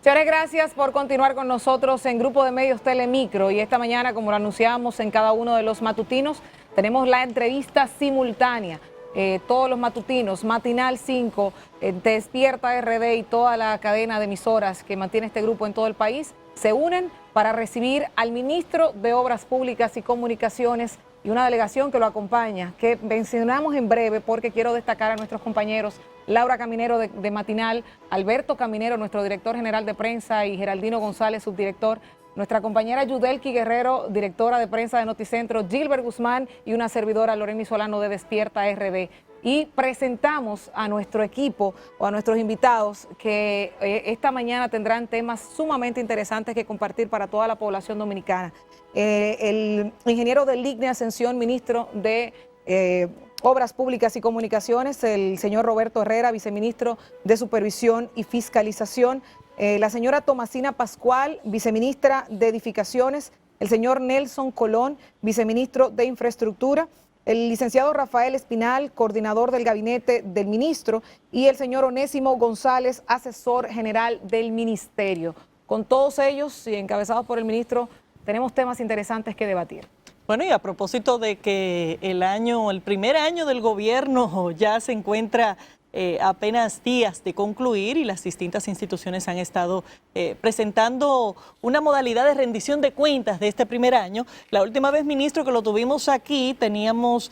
Señores, gracias por continuar con nosotros en Grupo de Medios Telemicro. Y esta mañana, como lo anunciamos en cada uno de los matutinos, tenemos la entrevista simultánea. Todos los matutinos, Matinal 5, Despierta RD y toda la cadena de emisoras que mantiene este grupo en todo el país, se unen para recibir al ministro de Obras Públicas y Comunicaciones y una delegación que lo acompaña, que mencionamos en breve porque quiero destacar a nuestros compañeros Laura Caminero de Matinal, Alberto Caminero, nuestro director general de prensa, y Geraldino González, subdirector, nuestra compañera Yudelki Guerrero, directora de prensa de Noticentro, Gilbert Guzmán y una servidora, Loreni Solano, de Despierta RD. Y presentamos a nuestro equipo o a nuestros invitados que esta mañana tendrán temas sumamente interesantes que compartir para toda la población dominicana. El ingeniero del IGNE Ascensión, ministro de Obras Públicas y Comunicaciones, el señor Roberto Herrera, viceministro de Supervisión y Fiscalización, la señora Tomasina Pascual, viceministra de Edificaciones, el señor Nelson Colón, viceministro de Infraestructura, el licenciado Rafael Espinal, coordinador del gabinete del ministro, y el señor Onésimo González, asesor general del ministerio. Con todos ellos y encabezados por el ministro, tenemos temas interesantes que debatir. Bueno, y a propósito de que el primer año del gobierno ya se encuentra apenas días de concluir y las distintas instituciones han estado presentando una modalidad de rendición de cuentas de este primer año. La última vez, ministro, que lo tuvimos aquí, teníamos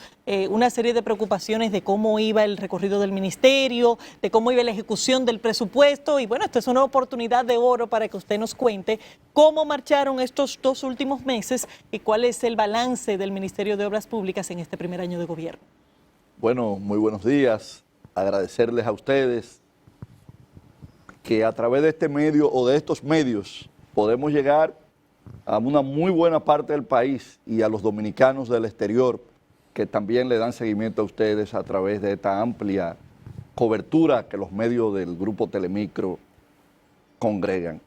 una serie de preocupaciones de cómo iba el recorrido del ministerio, de cómo iba la ejecución del presupuesto, y bueno, esta es una oportunidad de oro para que usted nos cuente cómo marcharon estos 2 últimos meses y cuál es el balance del Ministerio de Obras Públicas en este primer año de gobierno. Bueno, muy buenos días. Agradecerles a ustedes que a través de este medio o de estos medios podemos llegar a una muy buena parte del país y a los dominicanos del exterior que también le dan seguimiento a ustedes a través de esta amplia cobertura que los medios del Grupo Telemicro congregan.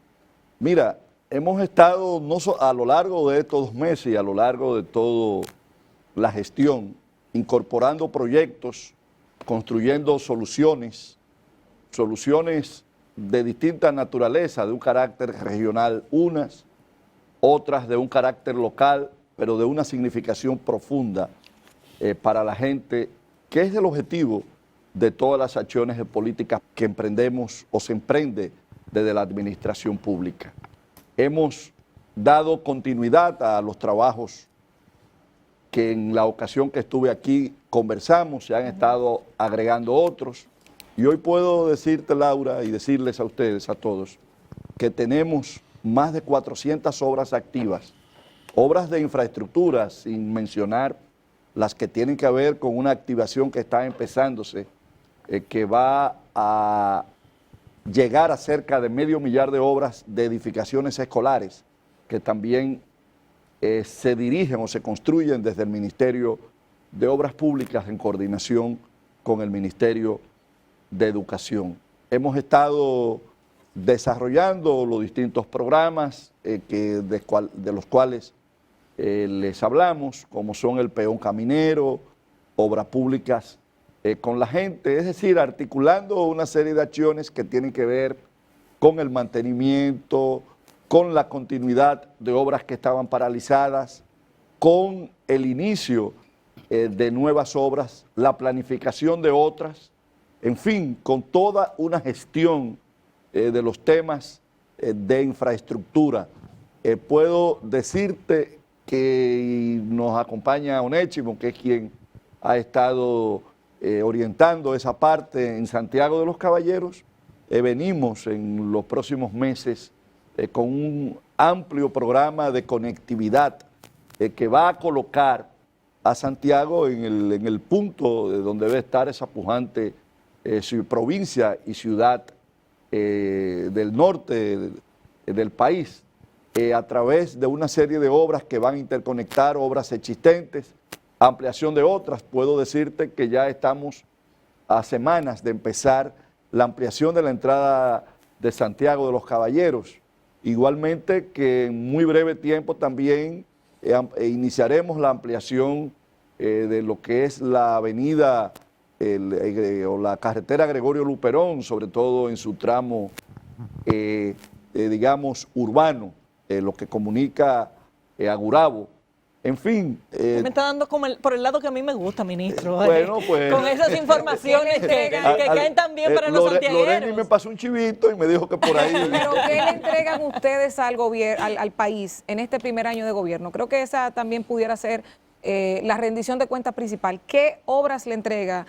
Mira, hemos estado a lo largo de estos 2 meses y a lo largo de toda la gestión incorporando proyectos, construyendo soluciones de distinta naturaleza, de un carácter regional unas, otras de un carácter local, pero de una significación profunda para la gente, que es el objetivo de todas las acciones de políticas que emprendemos o se emprende desde la administración pública. Hemos dado continuidad a los trabajos que en la ocasión que estuve aquí conversamos, se han estado agregando otros, y hoy puedo decirte, Laura, y decirles a ustedes, a todos, que tenemos más de 400 obras activas, obras de infraestructura, sin mencionar las que tienen que ver con una activación que está empezándose, que va a llegar a cerca de 500,000 de obras de edificaciones escolares, que también se dirigen o se construyen desde el Ministerio de Obras Públicas en coordinación con el Ministerio de Educación. Hemos estado desarrollando los distintos programas de los cuales les hablamos, como son el peón caminero, obras públicas con la gente, es decir, articulando una serie de acciones que tienen que ver con el mantenimiento, con la continuidad de obras que estaban paralizadas, con el inicio de nuevas obras, la planificación de otras, en fin, con toda una gestión de los temas de infraestructura. Puedo decirte que nos acompaña Onésimo, que es quien ha estado orientando esa parte en Santiago de los Caballeros. Venimos en los próximos meses con un amplio programa de conectividad que va a colocar a Santiago en el punto de donde debe estar esa pujante provincia y ciudad del norte del país, a través de una serie de obras que van a interconectar obras existentes, ampliación de otras. Puedo decirte que ya estamos a semanas de empezar la ampliación de la entrada de Santiago de los Caballeros. Igualmente que en muy breve tiempo también iniciaremos la ampliación de lo que es la avenida o la carretera Gregorio Luperón, sobre todo en su tramo digamos, urbano, lo que comunica a Gurabo. En fin. Me está dando por el lado que a mí me gusta, ministro. Bueno, pues. Con esas informaciones que caen tan bien para los santiagueros. Loreni me pasó un chivito y me dijo que por ahí. Pero ¿qué le entregan ustedes al gobierno, al país en este primer año de gobierno? Creo que esa también pudiera ser la rendición de cuentas principal. ¿Qué obras le entrega,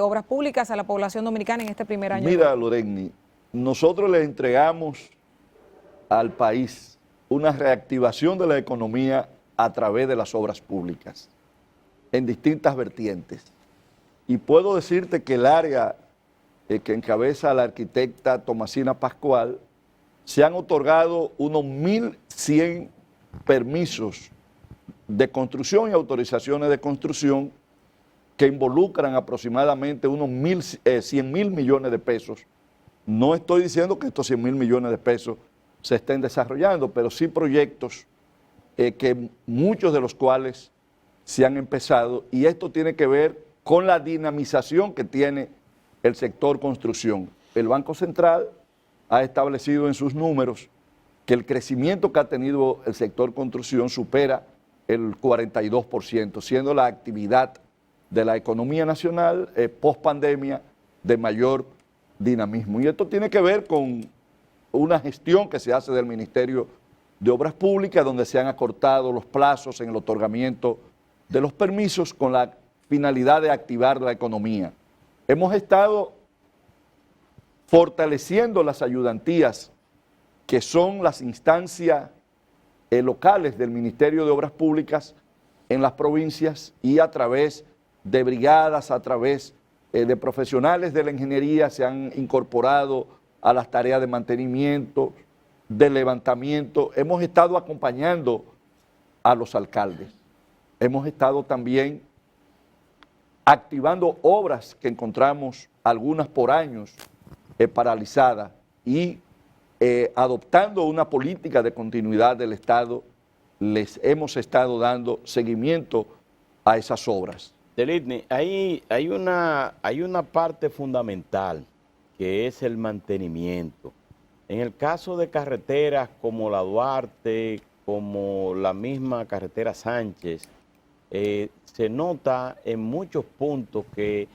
obras públicas a la población dominicana en este primer año? Mira, Loreni, nosotros le entregamos al país una reactivación de la economía a través de las obras públicas, en distintas vertientes. Y puedo decirte que el área que encabeza la arquitecta Tomasina Pascual, se han otorgado unos 1.100 permisos de construcción y autorizaciones de construcción que involucran aproximadamente unos 100.000 millones de pesos. No estoy diciendo que estos 100.000 millones de pesos se estén desarrollando, pero sí proyectos que muchos de los cuales se han empezado, y esto tiene que ver con la dinamización que tiene el sector construcción. El Banco Central ha establecido en sus números que el crecimiento que ha tenido el sector construcción supera el 42%, siendo la actividad de la economía nacional post pandemia de mayor dinamismo. Y esto tiene que ver con una gestión que se hace del Ministerio de Obras Públicas, donde se han acortado los plazos en el otorgamiento de los permisos con la finalidad de activar la economía. Hemos estado fortaleciendo las ayudantías, que son las instancias locales del Ministerio de Obras Públicas en las provincias, y a través de brigadas, a través de profesionales de la ingeniería se han incorporado a las tareas de mantenimiento, de levantamiento. Hemos estado acompañando a los alcaldes. Hemos estado también activando obras que encontramos, algunas por años, paralizadas, y adoptando una política de continuidad del Estado, les hemos estado dando seguimiento a esas obras. Delitni, hay una parte fundamental que es el mantenimiento. En el caso de carreteras como la Duarte, como la misma carretera Sánchez, se nota en muchos puntos que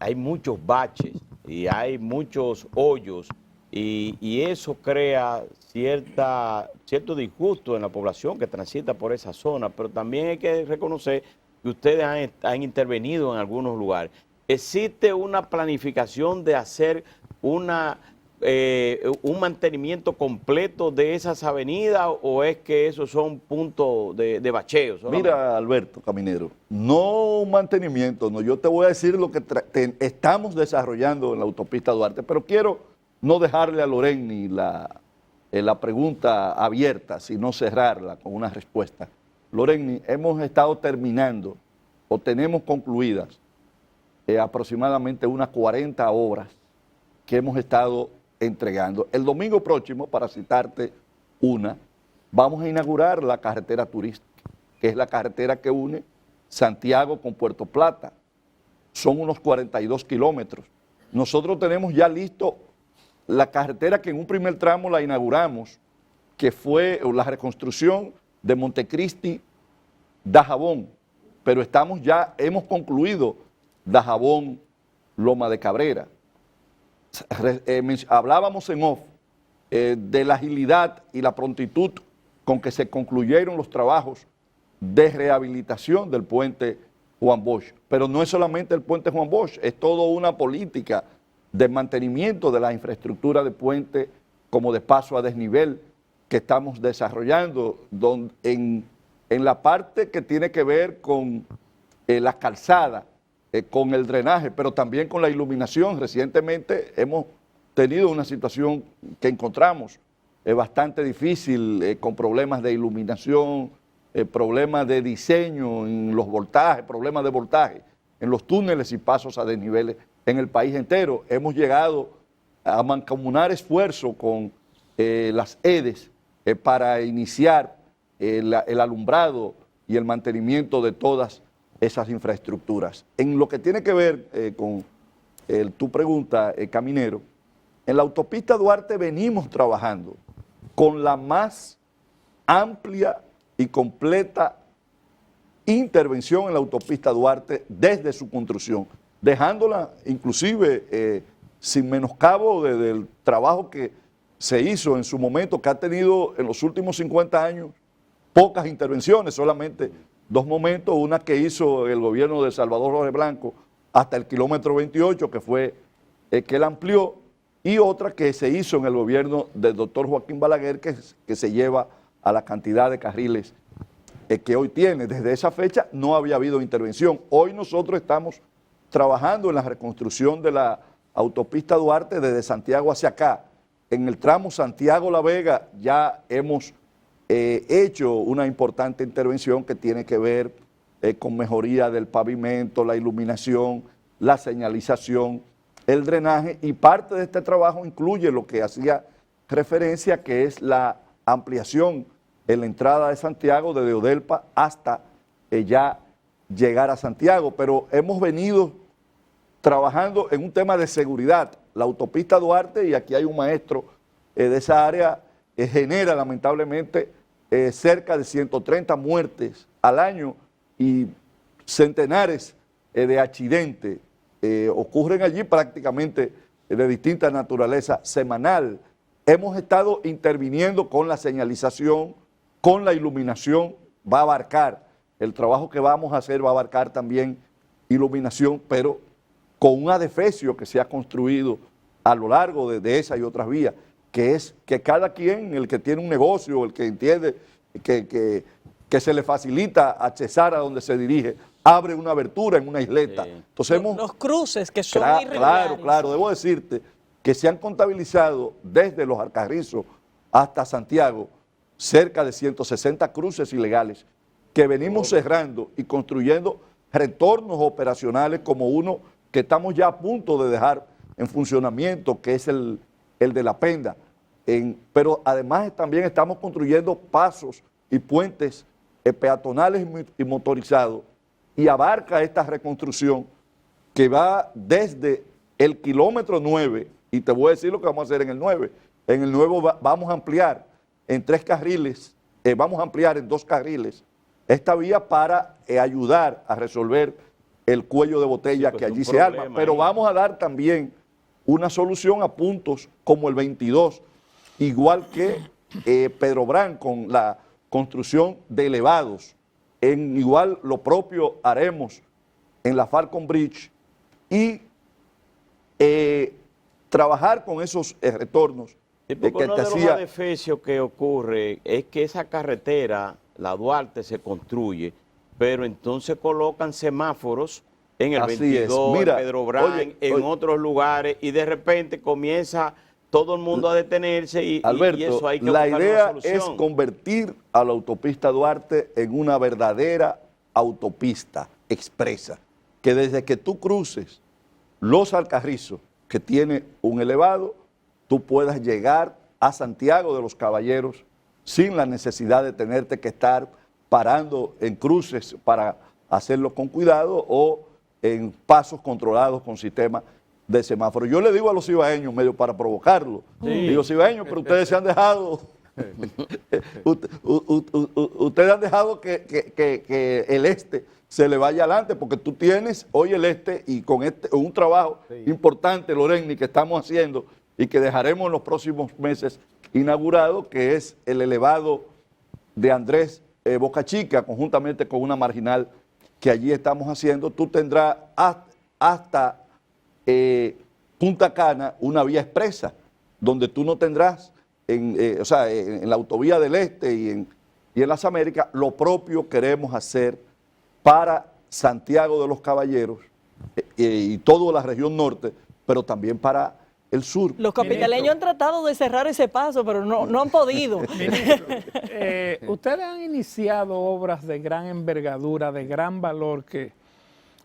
hay muchos baches y hay muchos hoyos, y eso crea cierto disgusto en la población que transita por esa zona, pero también hay que reconocer que ustedes han intervenido en algunos lugares. ¿Existe una planificación de hacer un mantenimiento completo de esas avenidas, o es que esos son puntos de bacheo solamente? Mira, Alberto Caminero, no un mantenimiento, no, yo te voy a decir lo que estamos desarrollando en la autopista Duarte, pero quiero no dejarle a Loreni la pregunta abierta, sino cerrarla con una respuesta. Loreni, hemos estado terminando, o tenemos concluidas, aproximadamente unas 40 obras que hemos estado entregando. El domingo próximo, para citarte una, vamos a inaugurar la carretera turística, que es la carretera que une Santiago con Puerto Plata. Son unos 42 kilómetros. Nosotros tenemos ya listo la carretera que en un primer tramo la inauguramos, que fue la reconstrucción de Montecristi, Dajabón, pero hemos concluido Dajabón, Loma de Cabrera. Hablábamos en off de la agilidad y la prontitud con que se concluyeron los trabajos de rehabilitación del puente Juan Bosch, pero no es solamente el puente Juan Bosch, es toda una política de mantenimiento de la infraestructura de puente como de paso a desnivel que estamos desarrollando en la parte que tiene que ver con la calzada, con el drenaje, pero también con la iluminación. Recientemente hemos tenido una situación que encontramos bastante difícil, con problemas de iluminación, problemas de diseño en los voltajes, problemas de voltaje en los túneles y pasos a desniveles en el país entero. Hemos llegado a mancomunar esfuerzo con las EDES para iniciar el alumbrado y el mantenimiento de todas esas infraestructuras. En lo que tiene que ver con tu pregunta, Caminero, En la autopista Duarte venimos trabajando con la más amplia y completa intervención en la autopista Duarte desde su construcción, dejándola inclusive sin menoscabo del trabajo que se hizo en su momento, que ha tenido en los últimos 50 años pocas intervenciones, solamente 2 momentos, una que hizo el gobierno de Salvador Jorge Blanco hasta el kilómetro 28, que fue que él amplió, y otra que se hizo en el gobierno del doctor Joaquín Balaguer, que se lleva a la cantidad de carriles que hoy tiene. Desde esa fecha no había habido intervención. Hoy nosotros estamos trabajando en la reconstrucción de la autopista Duarte desde Santiago hacia acá. En el tramo Santiago-La Vega ya hemos hecho una importante intervención que tiene que ver con mejoría del pavimento, la iluminación, la señalización, el drenaje, y parte de este trabajo incluye lo que hacía referencia, que es la ampliación en la entrada de Santiago, desde Odelpa hasta ya llegar a Santiago, pero hemos venido trabajando en un tema de seguridad. La autopista Duarte, y aquí hay un maestro de esa área, genera lamentablemente cerca de 130 muertes al año y centenares de accidentes ocurren allí prácticamente de distinta naturaleza semanal. Hemos estado interviniendo con la señalización, con la iluminación, va a abarcar, el trabajo que vamos a hacer va a abarcar también iluminación, pero con un adefesio que se ha construido a lo largo de esa y otras vías, que es que cada quien, el que tiene un negocio, el que entiende que se le facilita accesar a donde se dirige, abre una abertura en una isleta. Sí. Entonces Los cruces que son Claro, irregulares. claro, debo decirte que se han contabilizado desde los Alcarrizos hasta Santiago cerca de 160 cruces ilegales que venimos cerrando y construyendo retornos operacionales, como uno que estamos ya a punto de dejar en funcionamiento, que es el de La Penda. Pero además también estamos construyendo pasos y puentes peatonales y motorizados, y abarca esta reconstrucción que va desde el kilómetro 9, y te voy a decir lo que vamos a hacer en el 9. En el 9 vamos a ampliar en 3 carriles, vamos a ampliar en 2 carriles esta vía para ayudar a resolver el cuello de botella que allí se arma, pero vamos a dar también una solución a puntos como el 22, igual que Pedro Brán, con la construcción de elevados. Igual lo propio haremos en la Falcon Bridge y trabajar con esos retornos. Sí, porque uno de los adefesios que ocurre es que esa carretera, la Duarte, se construye, pero entonces colocan semáforos en el 22, mira, en Pedro Brán, en otros lugares, y de repente comienza todo el mundo a detenerse y, Alberto, y eso hay que la buscar idea una solución. es convertir a la autopista Duarte en una verdadera autopista expresa, que desde que tú cruces Los Alcarrizos, que tiene un elevado, tú puedas llegar a Santiago de los Caballeros sin la necesidad de tenerte que estar parando en cruces para hacerlo con cuidado o en pasos controlados con sistemas de semáforo. Yo le digo a los cibaeños, medio para provocarlo, digo, cibaeños, pero ustedes se han dejado, ustedes han dejado que el este se le vaya adelante, porque tú tienes hoy el este, y con un trabajo importante, Loreni, que estamos haciendo y que dejaremos en los próximos meses inaugurado, que es el elevado de Andrés Boca Chica, conjuntamente con una marginal que allí estamos haciendo. Tú tendrás hasta Punta Cana una vía expresa, donde tú no tendrás, en la autovía del Este y en las Américas. Lo propio queremos hacer para Santiago de los Caballeros y toda la región norte, pero también para el sur. Los capitaleños han tratado de cerrar ese paso, pero no han podido. Ministro, ustedes han iniciado obras de gran envergadura, de gran valor, que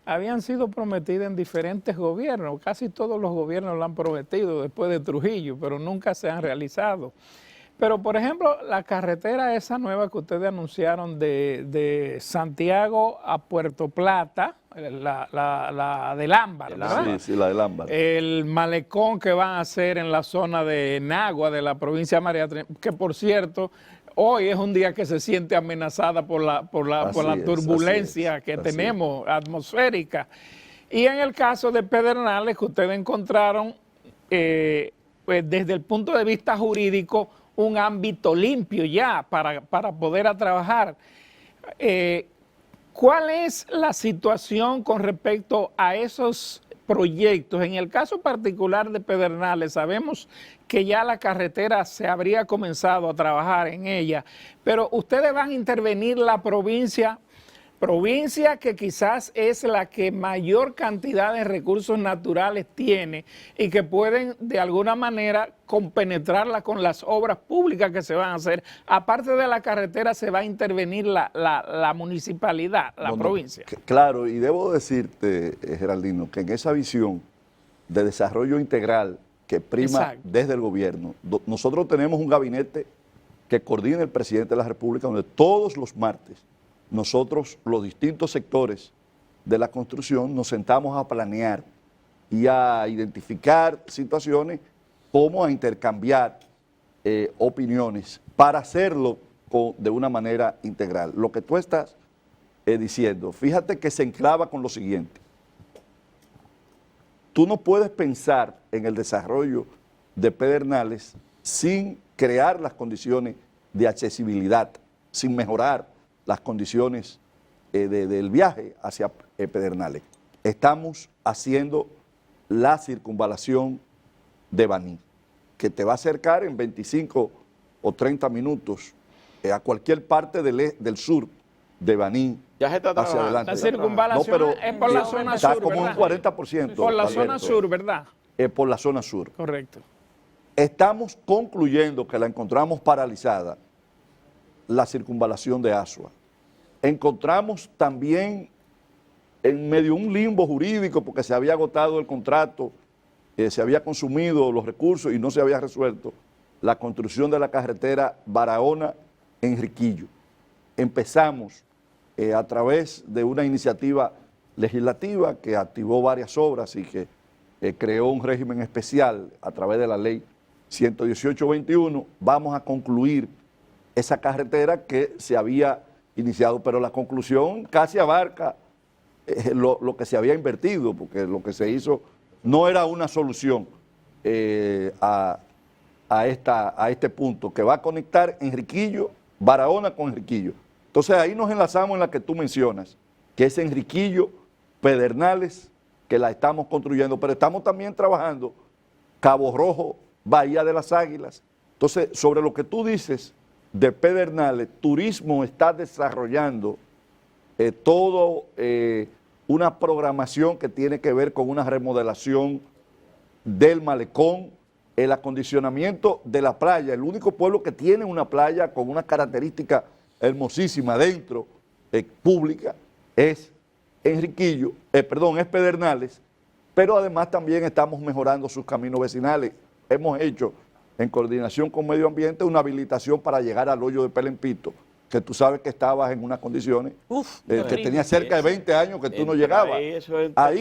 habían sido prometidas en diferentes gobiernos. Casi todos los gobiernos lo han prometido después de Trujillo, pero nunca se han realizado. Pero, por ejemplo, la carretera esa nueva que ustedes anunciaron de Santiago a Puerto Plata, la del Ámbar, ¿verdad? Sí, sí, la del Ámbar. El malecón que van a hacer en la zona de Nagua, de la provincia de María Trinidad, que por cierto, hoy es un día que se siente amenazada por la turbulencia que tenemos atmosférica. Y en el caso de Pedernales, que ustedes encontraron, pues desde el punto de vista jurídico, un ámbito limpio ya para poder trabajar. ¿Cuál es la situación con respecto a esos proyectos? En el caso particular de Pedernales, sabemos que ya la carretera se habría comenzado a trabajar en ella, pero ustedes van a intervenir la provincia que quizás es la que mayor cantidad de recursos naturales tiene y que pueden de alguna manera compenetrarla con las obras públicas que se van a hacer. Aparte de la carretera, se va a intervenir la municipalidad, la provincia. Claro, y debo decirte, Geraldino, que en esa visión de desarrollo integral que prima desde el gobierno, nosotros tenemos un gabinete que coordina el presidente de la República, donde todos los martes nosotros, los distintos sectores de la construcción, nos sentamos a planear y a identificar situaciones, como a intercambiar opiniones para hacerlo de una manera integral. Lo que tú estás diciendo, fíjate que se enclava con lo siguiente. Tú no puedes pensar en el desarrollo de Pedernales sin crear las condiciones de accesibilidad, sin mejorar las condiciones del viaje hacia Pedernales. Estamos haciendo la circunvalación de Baní, que te va a acercar en 25 o 30 minutos a cualquier parte del sur de Baní ya se está hacia adelante. La circunvalación es por la zona sur, está como un 40%. Por la zona sur, ¿verdad? Por la zona sur. Correcto. Estamos concluyendo, que la encontramos paralizada, la circunvalación de Asua. Encontramos también en medio un limbo jurídico porque se había agotado el contrato, se había consumido los recursos y no se había resuelto la construcción de la carretera Barahona-Enriquillo. Empezamos a través de una iniciativa legislativa que activó varias obras y que creó un régimen especial a través de la ley 118-21, vamos a concluir esa carretera que se había iniciado, pero la conclusión casi abarca lo que se había invertido, porque lo que se hizo no era una solución a este punto, que va a conectar Enriquillo, Barahona con Enriquillo. Entonces ahí nos enlazamos en la que tú mencionas, que es Enriquillo, Pedernales, que la estamos construyendo, pero estamos también trabajando Cabo Rojo, Bahía de las Águilas. Entonces, sobre lo que tú dices de Pedernales, Turismo está desarrollando una programación que tiene que ver con una remodelación del malecón, el acondicionamiento de la playa. El único pueblo que tiene una playa con una característica hermosísima dentro, pública, es Enriquillo, es Pedernales, pero además también estamos mejorando sus caminos vecinales. Hemos hecho, en coordinación con Medio Ambiente, una habilitación para llegar al hoyo de Pelempito, que tú sabes que estabas en unas condiciones, que tenía cerca de 20 años que tú no llegabas.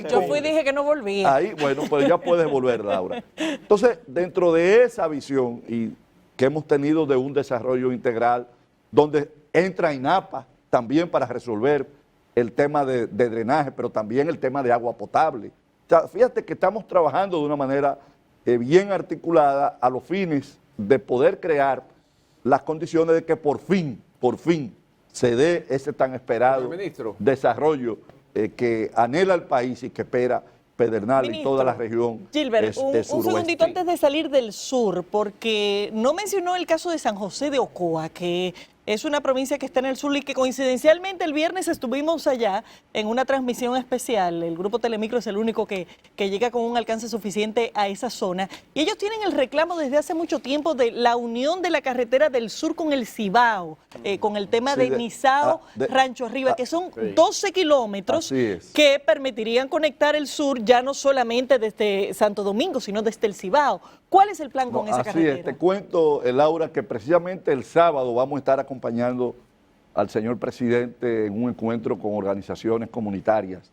Yo fui y dije que no volvía. Ahí, bueno, pues ya puedes volver, Laura. Entonces, dentro de esa visión y que hemos tenido de un desarrollo integral, donde entra INAPA también para resolver el tema de drenaje, pero también el tema de agua potable. O sea, fíjate que estamos trabajando de una manera bien articulada a los fines de poder crear las condiciones de que por fin se dé ese tan esperado desarrollo que anhela el país y que espera Pedernales y toda la región. Gilbert, un segundito antes de salir del sur, porque no mencionó el caso de San José de Ocoa, que es una provincia que está en el sur y que coincidencialmente el viernes estuvimos allá en una transmisión especial. El grupo Telemicro es el único que llega con un alcance suficiente a esa zona. Y ellos tienen el reclamo desde hace mucho tiempo de la unión de la carretera del sur con el Cibao, con el tema de Nizao, Rancho Arriba, que son 12 kilómetros que permitirían conectar el sur ya no solamente desde Santo Domingo, sino desde el Cibao. ¿Cuál es el plan con esa Así carretera? es, te cuento, Laura, que precisamente el sábado vamos a estar acompañando al señor presidente en un encuentro con organizaciones comunitarias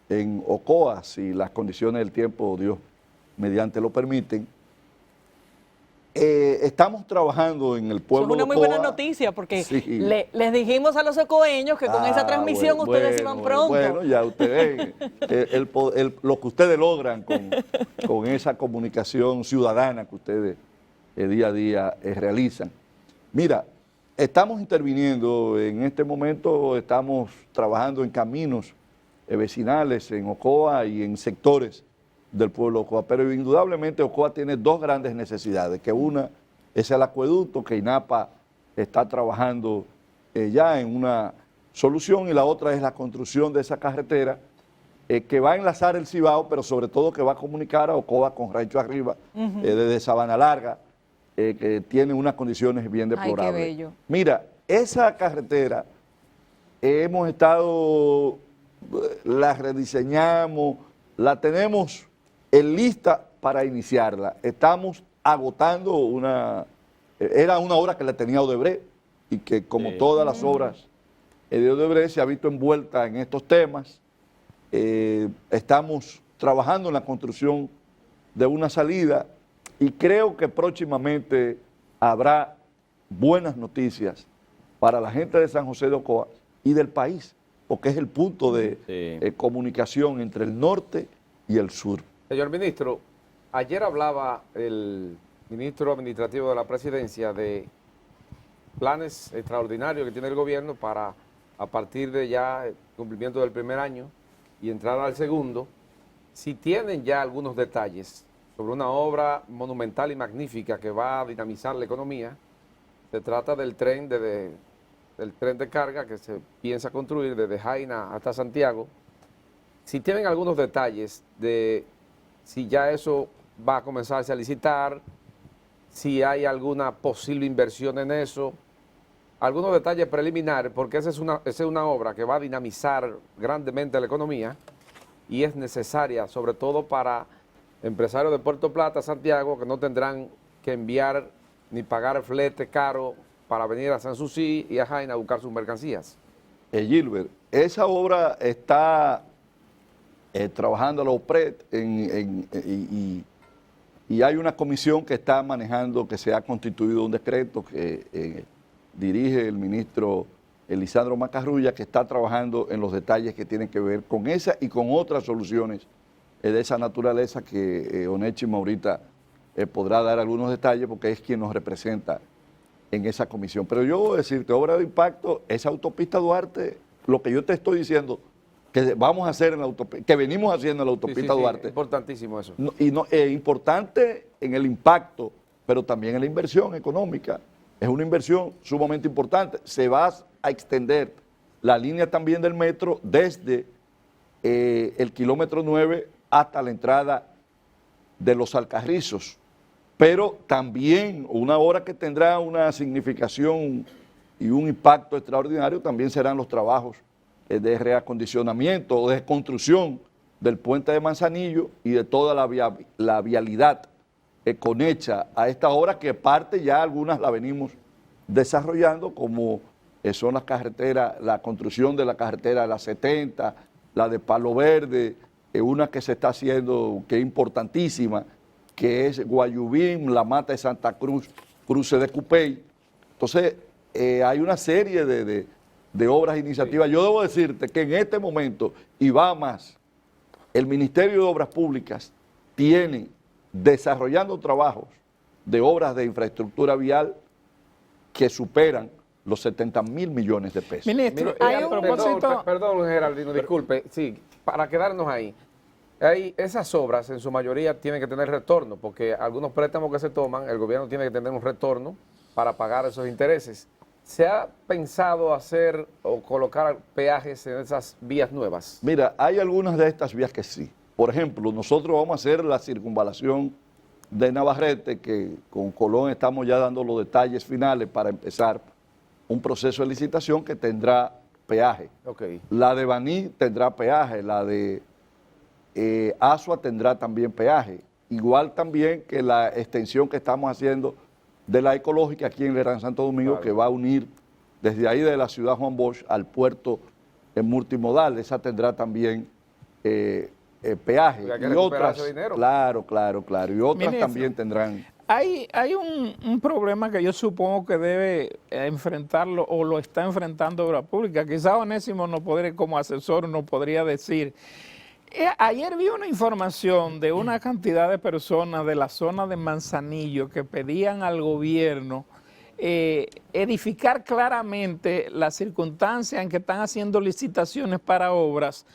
en Ocoa, si las condiciones del tiempo, Dios mediante lo permiten. Estamos trabajando en el pueblo Eso es una de muy Ocoa. buena noticia porque Sí. les dijimos a los ocoeños que con esa transmisión ustedes iban pronto. Bueno, ya ustedes ven lo que ustedes logran con esa comunicación ciudadana que ustedes día a día realizan. Mira, estamos interviniendo en este momento, estamos trabajando en caminos vecinales en Ocoa y en sectores del pueblo de Ocoa, pero indudablemente Ocoa tiene dos grandes necesidades, que una es el acueducto, que INAPA está trabajando ya en una solución, y la otra es la construcción de esa carretera que va a enlazar el Cibao, pero sobre todo que va a comunicar a Ocoa con Rancho Arriba, desde Sabana Larga, que tiene unas condiciones bien deplorables. Ay, qué bello. Mira, esa carretera hemos estado, la rediseñamos, la tenemos en lista para iniciarla. Estamos agotando era una obra que la tenía Odebrecht y que como todas las obras de Odebrecht se ha visto envuelta en estos temas. Estamos trabajando en la construcción de una salida y creo que próximamente habrá buenas noticias para la gente de San José de Ocoa y del país, porque es el punto de comunicación entre el norte y el sur. Señor ministro, ayer hablaba el ministro administrativo de la presidencia de planes extraordinarios que tiene el gobierno para, a partir de ya el cumplimiento del primer año y entrar al segundo, si tienen ya algunos detalles sobre una obra monumental y magnífica que va a dinamizar la economía. Se trata del tren de carga que se piensa construir desde Jaina hasta Santiago. Si tienen algunos detalles de si ya eso va a comenzarse a licitar, si hay alguna posible inversión en eso, algunos detalles preliminares, porque esa es una obra que va a dinamizar grandemente la economía y es necesaria, sobre todo para empresarios de Puerto Plata, Santiago, que no tendrán que enviar ni pagar flete caro para venir a Sanssouci y a Jaina a buscar sus mercancías. Gilbert, esa obra está trabajando la OPRED y hay una comisión que está manejando, que se ha constituido un decreto que dirige el ministro Elisandro Macarrulla, que está trabajando en los detalles que tienen que ver con esa y con otras soluciones de esa naturaleza que Onésimo ahorita podrá dar algunos detalles porque es quien nos representa en esa comisión. Pero yo voy a decirte, obra de impacto, esa autopista Duarte, lo que yo te estoy diciendo, que vamos a hacer en la autopista, que venimos haciendo en la autopista Duarte. Es importantísimo eso. Importante en el impacto, pero también en la inversión económica. Es una inversión sumamente importante. Se va a extender la línea también del metro desde el kilómetro 9 hasta la entrada de Los Alcarrizos. Pero también una obra que tendrá una significación y un impacto extraordinario también serán los trabajos de reacondicionamiento o de construcción del puente de Manzanillo y de toda la vialidad conexa a esta obra, que parte ya algunas la venimos desarrollando, como son las carreteras, la construcción de la carretera de la 70, la de Palo Verde, una que se está haciendo que es importantísima, que es Guayubín, La Mata de Santa Cruz, Cruce de Cupey. Entonces, hay una serie de obras e iniciativas. Yo debo decirte que en este momento, y va más, el Ministerio de Obras Públicas tiene desarrollando trabajos de obras de infraestructura vial que superan los 70.000 millones de pesos. Ministro, Mira, a propósito... Perdón, Geraldino, disculpe. Sí, para quedarnos ahí. Esas obras en su mayoría tienen que tener retorno, porque algunos préstamos que se toman, el gobierno tiene que tener un retorno para pagar esos intereses. ¿Se ha pensado hacer o colocar peajes en esas vías nuevas? Mira, hay algunas de estas vías que sí. Por ejemplo, nosotros vamos a hacer la circunvalación de Navarrete, que con Colón estamos ya dando los detalles finales para empezar un proceso de licitación que tendrá peaje. Okay. La de Baní tendrá peaje, la de Asua tendrá también peaje. igual también que la extensión que estamos haciendo de la ecológica aquí en el Gran Santo Domingo, Claro. que va a unir desde ahí de la ciudad Juan Bosch al puerto multimodal. Esa tendrá también peaje. Porque hay que Y recuperar otras, ese dinero. claro, y otras Ministro, también tendrán. Hay un problema que yo supongo que debe enfrentarlo o lo está enfrentando Obra Pública. Quizás Onésimo como asesor nos podría decir. Ayer vi una información de una cantidad de personas de la zona de Manzanillo que pedían al gobierno edificar claramente las circunstancias en que están haciendo licitaciones para obras,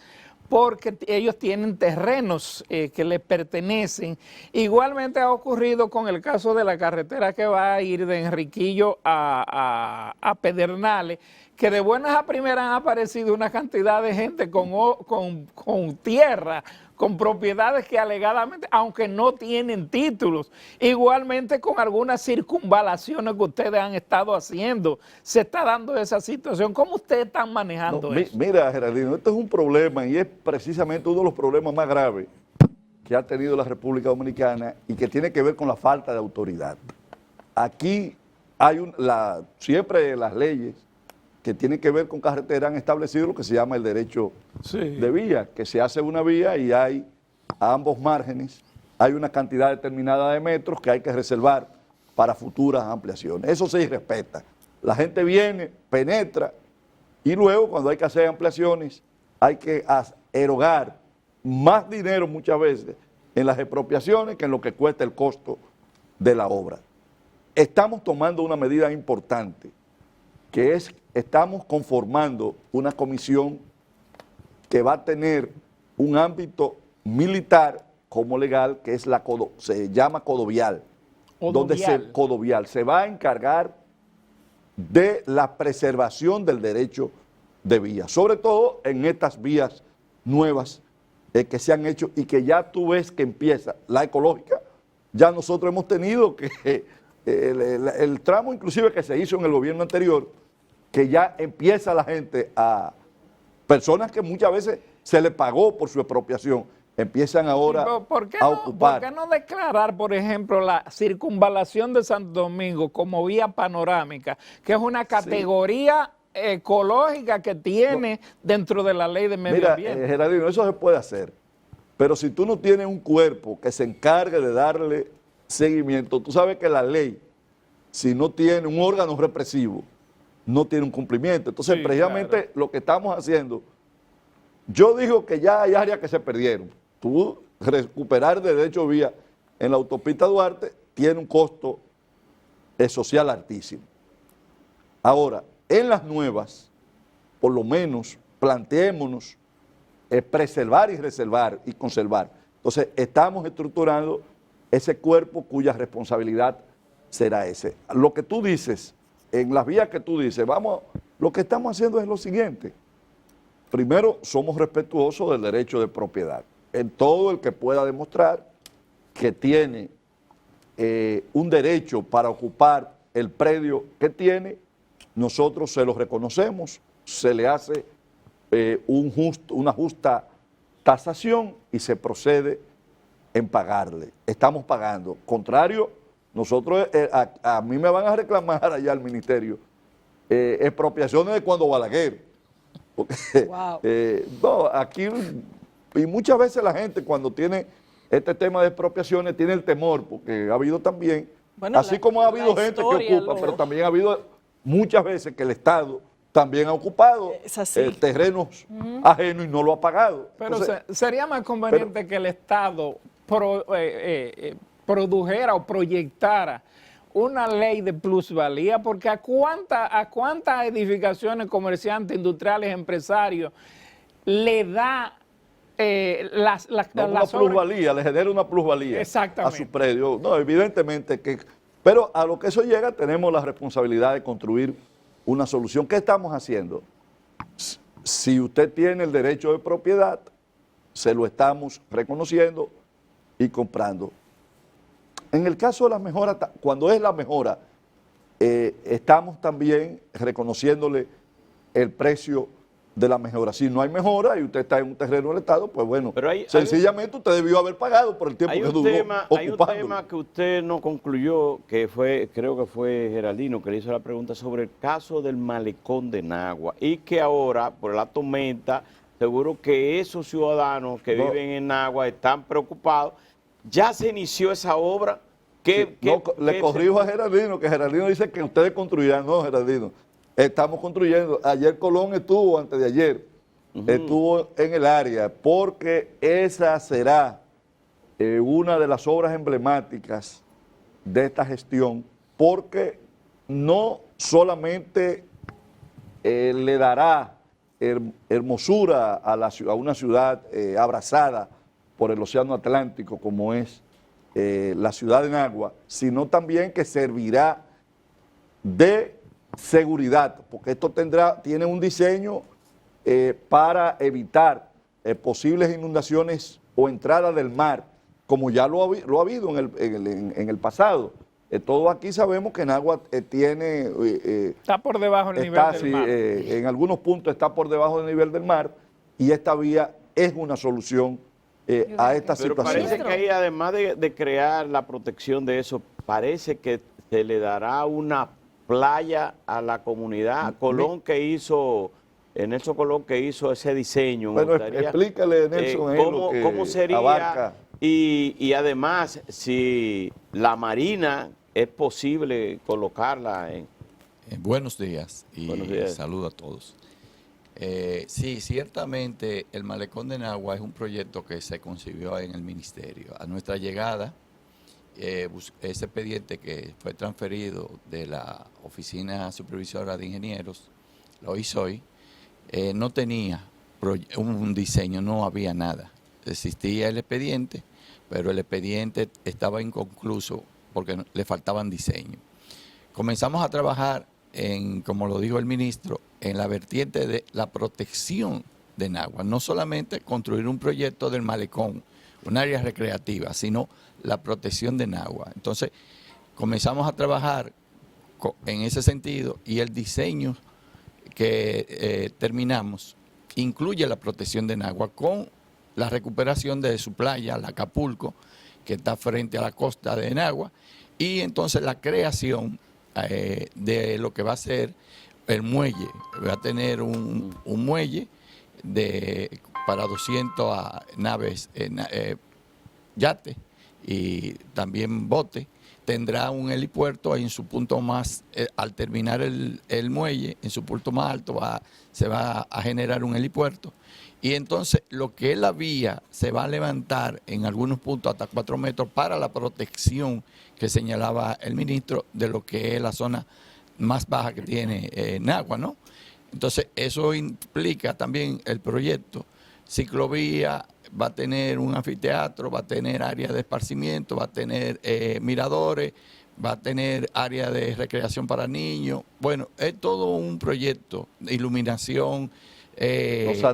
porque ellos tienen terrenos que les pertenecen. Igualmente ha ocurrido con el caso de la carretera que va a ir de Enriquillo a Pedernales, que de buenas a primeras han aparecido una cantidad de gente con tierra, con propiedades que alegadamente, aunque no tienen títulos, igualmente con algunas circunvalaciones que ustedes han estado haciendo, se está dando esa situación. ¿Cómo ustedes están manejando eso? Mira, Geraldino, esto es un problema y es precisamente uno de los problemas más graves que ha tenido la República Dominicana y que tiene que ver con la falta de autoridad. Aquí hay siempre las leyes que tienen que ver con carretera han establecido lo que se llama el derecho de vía, que se hace una vía y hay a ambos márgenes, hay una cantidad determinada de metros que hay que reservar para futuras ampliaciones. Eso se respeta. La gente viene, penetra y luego cuando hay que hacer ampliaciones hay que erogar más dinero muchas veces en las expropiaciones que en lo que cuesta el costo de la obra. Estamos tomando una medida importante, que estamos conformando una comisión que va a tener un ámbito militar como legal, que es se llama Codovial, Codovial se va a encargar de la preservación del derecho de vías, sobre todo en estas vías nuevas que se han hecho y que ya tú ves que empieza la ecológica. Ya nosotros hemos tenido que el tramo inclusive que se hizo en el gobierno anterior, que ya empieza la gente personas que muchas veces se le pagó por su expropiación, empiezan ahora a ocupar. ¿Por qué no declarar, por ejemplo, la circunvalación de Santo Domingo como vía panorámica, que es una categoría ecológica que tiene dentro de la ley de medio ambiente? Mira, Geraldino, eso se puede hacer, pero si tú no tienes un cuerpo que se encargue de darle seguimiento, tú sabes que la ley, si no tiene un órgano represivo, no tiene un cumplimiento. Entonces, precisamente lo que estamos haciendo, yo digo que ya hay áreas que se perdieron. Tú recuperar de derecho vía en la autopista Duarte tiene un costo social altísimo. Ahora, en las nuevas, por lo menos, planteémonos preservar y reservar y conservar. Entonces, estamos estructurando ese cuerpo cuya responsabilidad será ese. Lo que tú dices, en las vías que tú dices, lo que estamos haciendo es lo siguiente. Primero, somos respetuosos del derecho de propiedad. En todo el que pueda demostrar que tiene un derecho para ocupar el predio que tiene, nosotros se lo reconocemos, se le hace una justa tasación y se procede en pagarle. Estamos pagando. Contrario, nosotros, a mí me van a reclamar allá al ministerio expropiaciones de cuando Balaguer. Porque, no, aquí, y muchas veces la gente cuando tiene este tema de expropiaciones tiene el temor, porque ha habido también, así como ha habido gente que ocupa, pero también ha habido muchas veces que el Estado también ha ocupado terrenos ajenos y no lo ha pagado. Pero entonces, sería más conveniente que el Estado produjera o proyectara una ley de plusvalía, porque a cuántas edificaciones, comerciantes, industriales, empresarios le da una plusvalía, le genera una plusvalía a su predio. No, evidentemente que, pero a lo que eso llega tenemos la responsabilidad de construir una solución. ¿Qué estamos haciendo? Si usted tiene el derecho de propiedad, se lo estamos reconociendo y comprando. En el caso de las mejoras, cuando es la mejora, estamos también reconociéndole el precio de la mejora. Si no hay mejora y usted está en un terreno del Estado, pues bueno, Pero sencillamente usted debió haber pagado por el tiempo hay que un duró tema, hay un ocupándolo. tema que usted no concluyó, que fue, creo que fue Geraldino que le hizo la pregunta sobre el caso del malecón de Nagua, y que ahora, por la tormenta, seguro que esos ciudadanos que viven en Nagua están preocupados. ¿Ya se inició esa obra? Le corrijo a Geraldino, que Geraldino dice que ustedes construirán. No, Geraldino, estamos construyendo. Ayer Colón estuvo, antes de ayer, estuvo en el área, porque esa será una de las obras emblemáticas de esta gestión, porque no solamente le dará hermosura a una ciudad abrazada por el océano Atlántico como es la ciudad de Nagua, sino también que servirá de seguridad, porque esto tiene un diseño para evitar posibles inundaciones o entrada del mar, como ya lo ha habido en el pasado. Todos aquí sabemos que Nagua tiene... está por debajo del nivel del mar. En algunos puntos está por debajo del nivel del mar, y esta vía es una solución a esta Pero situación. parece que ahí, además de crear la protección de eso, parece que se le dará una playa a la comunidad. Colón que hizo, Nelson Colón que hizo ese diseño. Bueno, explícale, Nelson, cómo sería abarca. Y además si la Marina es posible colocarla en... Buenos días y Buenos días. saludo a todos. Sí, ciertamente el Malecón de Nagua es un proyecto que se concibió en el ministerio. A nuestra llegada, ese expediente que fue transferido de la Oficina Supervisora de Ingenieros, la OISOI, no tenía un diseño, no había nada. Existía el expediente, pero el expediente estaba inconcluso porque le faltaban diseño. Comenzamos a trabajar como lo dijo el ministro, en la vertiente de la protección de Nagua. No solamente construir un proyecto del malecón, un área recreativa, sino la protección de Nagua. Entonces, comenzamos a trabajar en ese sentido, y el diseño que terminamos incluye la protección de Nagua con la recuperación de su playa, la Acapulco, que está frente a la costa de Nagua, y entonces la creación de lo que va a ser el muelle. Va a tener un muelle para 200 naves, yates y también botes. Tendrá un helipuerto en su punto más, al terminar el muelle, en su punto más alto se va a generar un helipuerto. Y entonces lo que es la vía se va a levantar en algunos puntos hasta 4 metros para la protección que señalaba el ministro de lo que es la zona más baja que tiene Nagua, ¿no? Entonces eso implica también el proyecto. Ciclovía, va a tener un anfiteatro, va a tener áreas de esparcimiento, va a tener miradores, va a tener área de recreación para niños. Bueno, es todo un proyecto de iluminación.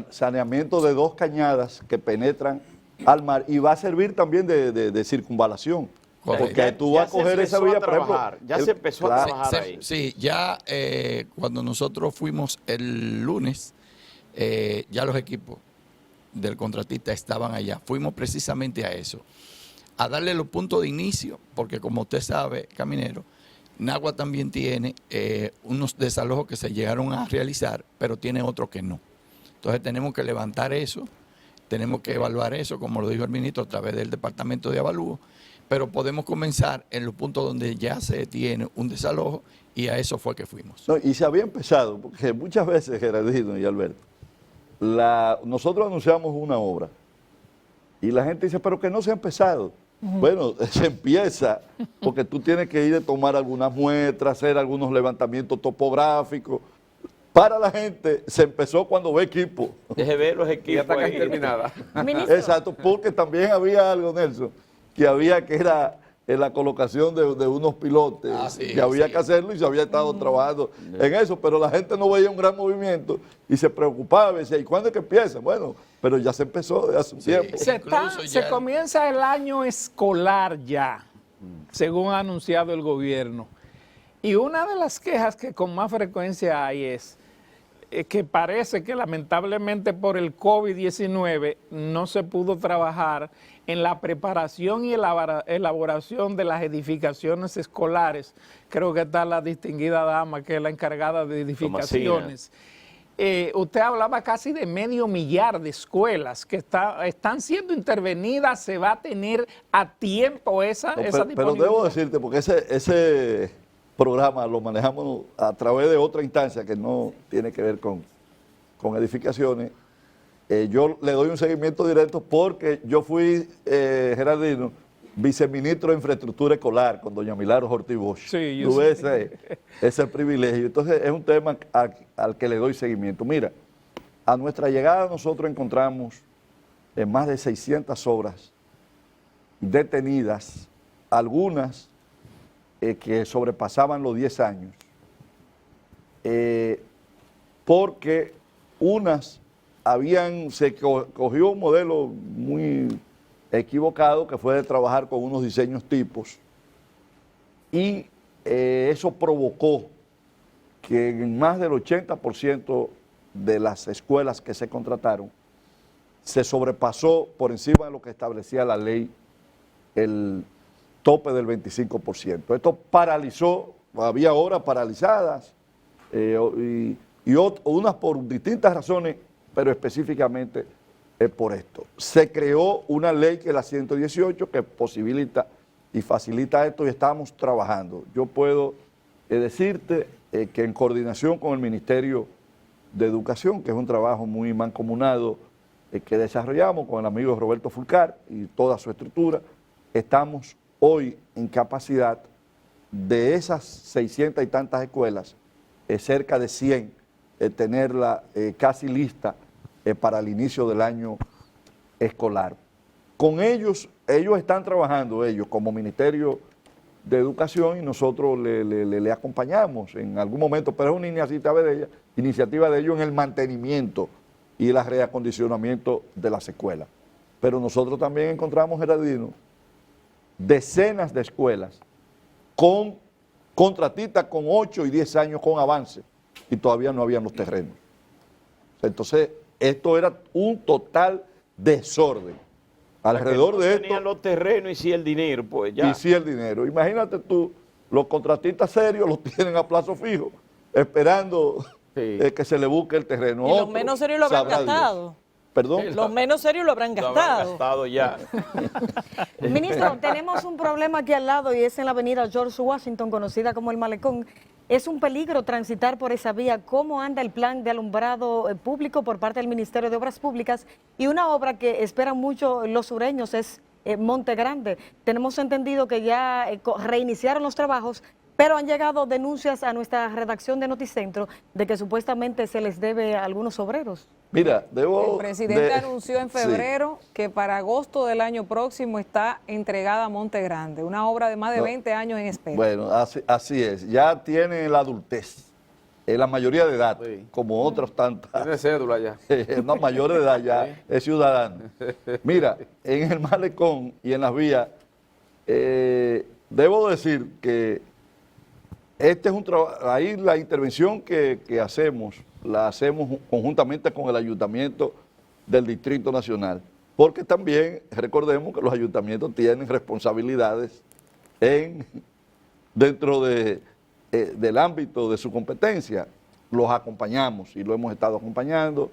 Saneamiento de 2 cañadas que penetran al mar, y va a servir también de circunvalación. Correcto. Porque tú vas a coger esa vía, por ejemplo. Ya se empezó a trabajar ahí. Sí, ya cuando nosotros fuimos el lunes, ya los equipos del contratista estaban allá. Fuimos precisamente a eso, a darle los puntos de inicio, porque como usted sabe, caminero, Nagua también tiene unos desalojos que se llegaron a realizar, pero tiene otros que no. Entonces tenemos que levantar eso, tenemos que evaluar eso, como lo dijo el ministro, a través del Departamento de Avalúo, pero podemos comenzar en los puntos donde ya se tiene un desalojo, y a eso fue que fuimos. No, y se había empezado, porque muchas veces, Geraldino y Alberto, nosotros anunciamos una obra y la gente dice, pero que no se ha empezado. Bueno, se empieza porque tú tienes que ir a tomar algunas muestras, hacer algunos levantamientos topográficos. Para la gente se empezó cuando ve equipo. Deje ver los equipos. Y hasta casi ahí. terminada. Exacto, porque también había algo, Nelson, que era la colocación de unos pilotes, que había que hacerlo, y se había estado trabajando en eso, pero la gente no veía un gran movimiento y se preocupaba, decía, ¿y cuándo es que empieza? Bueno, pero ya se empezó desde hace un tiempo. Se comienza el año escolar ya, según ha anunciado el gobierno. Y una de las quejas que con más frecuencia hay es, que parece que lamentablemente por el COVID-19 no se pudo trabajar en la preparación y elaboración de las edificaciones escolares. Creo que está la distinguida dama que es la encargada de edificaciones. Usted hablaba casi de 500,000 de escuelas que están siendo intervenidas. ¿Se va a tener a tiempo esa disponibilidad? Pero debo decirte, porque ese programa lo manejamos a través de otra instancia que no tiene que ver con edificaciones. Yo le doy un seguimiento directo porque yo fui, Gerardino, viceministro de Infraestructura Escolar con doña Milagros Ortiz Bosch. Sí, Tuve ese privilegio. Entonces es un tema al que le doy seguimiento. Mira, a nuestra llegada nosotros encontramos más de 600 obras detenidas, algunas que sobrepasaban los 10 años, porque unas se cogió un modelo muy equivocado que fue de trabajar con unos diseños tipos y eso provocó que en más del 80% de las escuelas que se contrataron se sobrepasó por encima de lo que establecía la ley el tope del 25%. Esto paralizó, había horas paralizadas y unas por distintas razones, pero específicamente por esto. Se creó una ley que es la 118 que posibilita y facilita esto y estamos trabajando. Yo puedo decirte que en coordinación con el Ministerio de Educación, que es un trabajo muy mancomunado que desarrollamos con el amigo Roberto Fulcar y toda su estructura, estamos hoy en capacidad de esas 600 y tantas escuelas, cerca de 100, tenerla casi lista para el inicio del año escolar. Con ellos están trabajando, ellos como Ministerio de Educación, y nosotros le acompañamos en algún momento, pero es una iniciativa de ellos en el mantenimiento y el reacondicionamiento de las escuelas. Pero nosotros también encontramos, Gerardino, decenas de escuelas con contratistas con 8 y 10 años con avance y todavía no habían los terrenos. Entonces, esto era un total desorden. Alrededor de esto... tenían los terrenos y sí el dinero, pues ya. Y sí el dinero. Imagínate tú, los contratistas serios los tienen a plazo fijo, esperando que se le busque el terreno. Y los menos serios lo habrán gastado. ¿Perdón? Los menos serios lo habrán gastado. Lo habrán gastado ya. Ministro, tenemos un problema aquí al lado y es en la avenida George Washington, conocida como el Malecón. Es un peligro transitar por esa vía. ¿Cómo anda el plan de alumbrado público por parte del Ministerio de Obras Públicas? Y una obra que esperan mucho los sureños es Monte Grande. Tenemos entendido que ya reiniciaron los trabajos, pero han llegado denuncias a nuestra redacción de Noticentro de que supuestamente se les debe a algunos obreros. Mira, el presidente anunció en febrero que para agosto del año próximo está entregada a Monte Grande, una obra de más de 20 años en espera. Bueno, así es. Ya tiene la adultez, la mayoría de edad, como otros tantas. Tiene cédula ya. No, mayor de edad ya, es ciudadano. Mira, en el Malecón y en las vías, debo decir que este es un trabajo, ahí la intervención que hacemos, la hacemos conjuntamente con el Ayuntamiento del Distrito Nacional, porque también recordemos que los ayuntamientos tienen responsabilidades dentro del ámbito de su competencia. Los acompañamos y lo hemos estado acompañando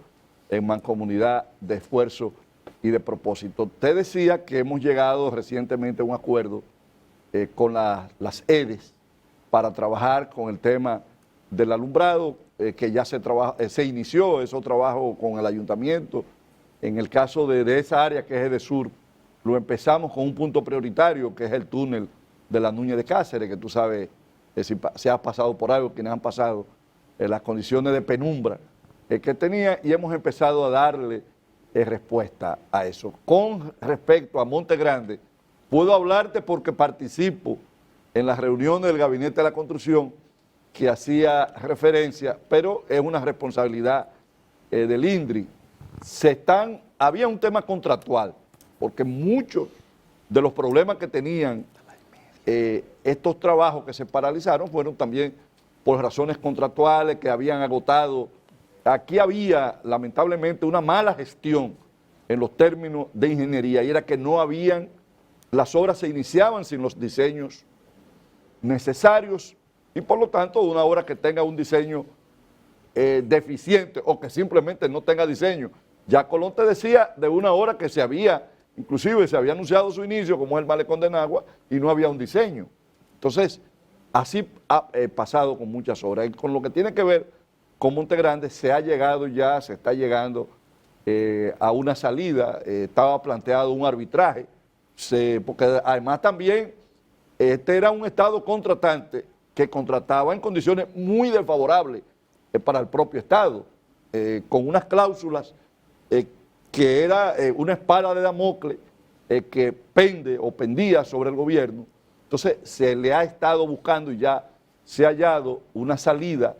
en mancomunidad de esfuerzo y de propósito. Te decía que hemos llegado recientemente a un acuerdo con las EDES para trabajar con el tema del alumbrado, que ya se inició ese trabajo con el ayuntamiento. En el caso de esa área que es EDESUR, lo empezamos con un punto prioritario, que es el túnel de la Núñez de Cáceres, que tú sabes, si se ha pasado por algo, quienes han pasado, las condiciones de penumbra que tenía, y hemos empezado a darle respuesta a eso. Con respecto a Monte Grande, puedo hablarte porque participo en las reuniones del Gabinete de la Construcción que hacía referencia, pero es una responsabilidad del INDRI. Había un tema contractual, porque muchos de los problemas que tenían estos trabajos que se paralizaron fueron también por razones contractuales que habían agotado aquí había lamentablemente una mala gestión en los términos de ingeniería, y era que no habían, las obras se iniciaban sin los diseños necesarios, y por lo tanto una obra que tenga un diseño deficiente o que simplemente no tenga diseño. Ya Colón te decía de una obra que inclusive se había anunciado su inicio, como es el Malecón de Nagua, y no había un diseño. Entonces, así ha pasado con muchas obras. Y con lo que tiene que ver con Monte Grande, se está llegando a una salida, estaba planteado un arbitraje, porque además también este era un estado contratante que contrataba en condiciones muy desfavorables para el propio estado, con unas cláusulas que era una espada de Damocles que pendía sobre el gobierno. Entonces se le ha estado buscando y ya se ha hallado una salida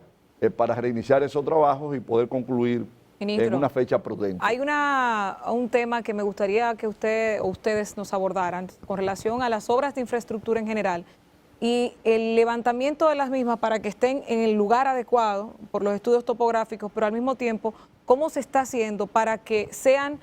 para reiniciar esos trabajos y poder concluir Ministro, en una fecha prudente. Hay un tema que me gustaría que usted o ustedes nos abordaran con relación a las obras de infraestructura en general y el levantamiento de las mismas para que estén en el lugar adecuado por los estudios topográficos, pero al mismo tiempo, ¿cómo se está haciendo para que sean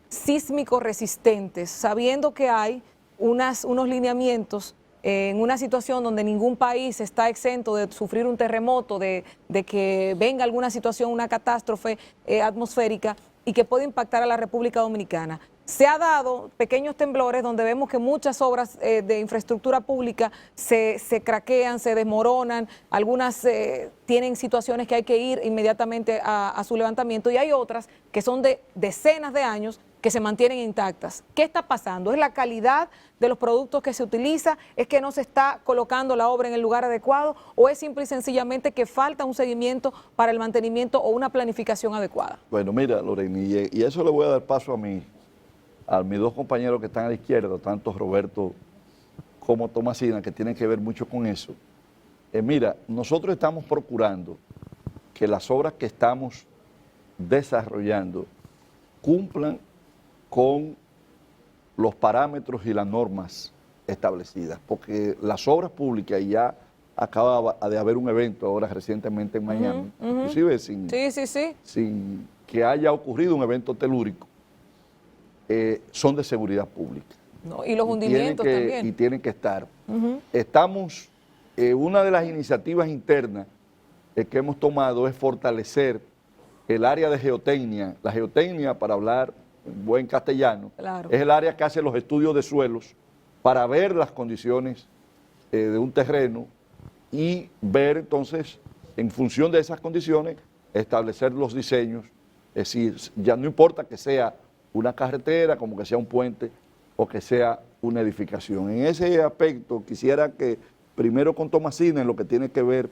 sísmico resistentes, sabiendo que hay unos lineamientos en una situación donde ningún país está exento de sufrir un terremoto, de que venga alguna situación, una catástrofe atmosférica y que puede impactar a la República Dominicana? Se ha dado pequeños temblores donde vemos que muchas obras de infraestructura pública se craquean, se desmoronan, algunas tienen situaciones que hay que ir inmediatamente a su levantamiento, y hay otras que son de decenas de años que se mantienen intactas. ¿Qué está pasando? ¿Es la calidad de los productos que se utiliza? ¿Es que no se está colocando la obra en el lugar adecuado? ¿O es simple y sencillamente que falta un seguimiento para el mantenimiento o una planificación adecuada? Bueno, mira, Lorena, y eso le voy a dar paso a mis dos compañeros que están a la izquierda, tanto Roberto como Tomasina, que tienen que ver mucho con eso. Mira, nosotros estamos procurando que las obras que estamos desarrollando cumplan con los parámetros y las normas establecidas, porque las obras públicas, y ya acaba de haber un evento ahora recientemente en Miami, inclusive sin que haya ocurrido un evento telúrico, son de seguridad pública. No, y los hundimientos también. Y tienen que estar. Estamos, una de las iniciativas internas que hemos tomado es fortalecer el área de geotecnia. La geotecnia, para hablar en buen castellano, claro, es el área que hace los estudios de suelos para ver las condiciones de un terreno y ver entonces, en función de esas condiciones, establecer los diseños. Es decir, ya no importa que sea una carretera, como que sea un puente o que sea una edificación. En ese aspecto quisiera que primero con Tomasina, en lo que tiene que ver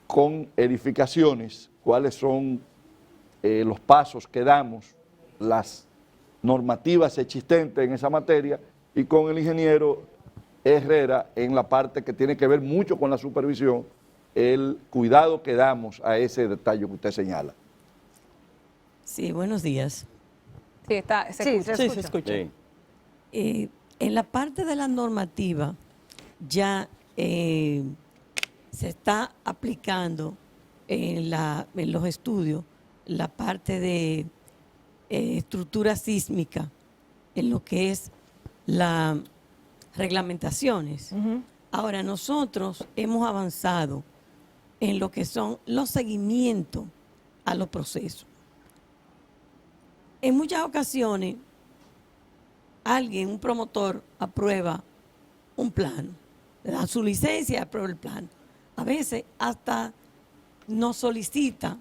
con edificaciones, cuáles son los pasos que damos, las normativas existentes en esa materia, y con el ingeniero Herrera en la parte que tiene que ver mucho con la supervisión, el cuidado que damos a ese detalle que usted señala. Sí, buenos días. Sí, se escucha. Sí. En la parte de la normativa ya se está aplicando en los estudios la parte de estructura sísmica en lo que es las reglamentaciones. Ahora, nosotros hemos avanzado en lo que son los seguimientos a los procesos. En muchas ocasiones, un promotor, aprueba un plano, le da su licencia y aprueba el plano. A veces hasta nos solicita,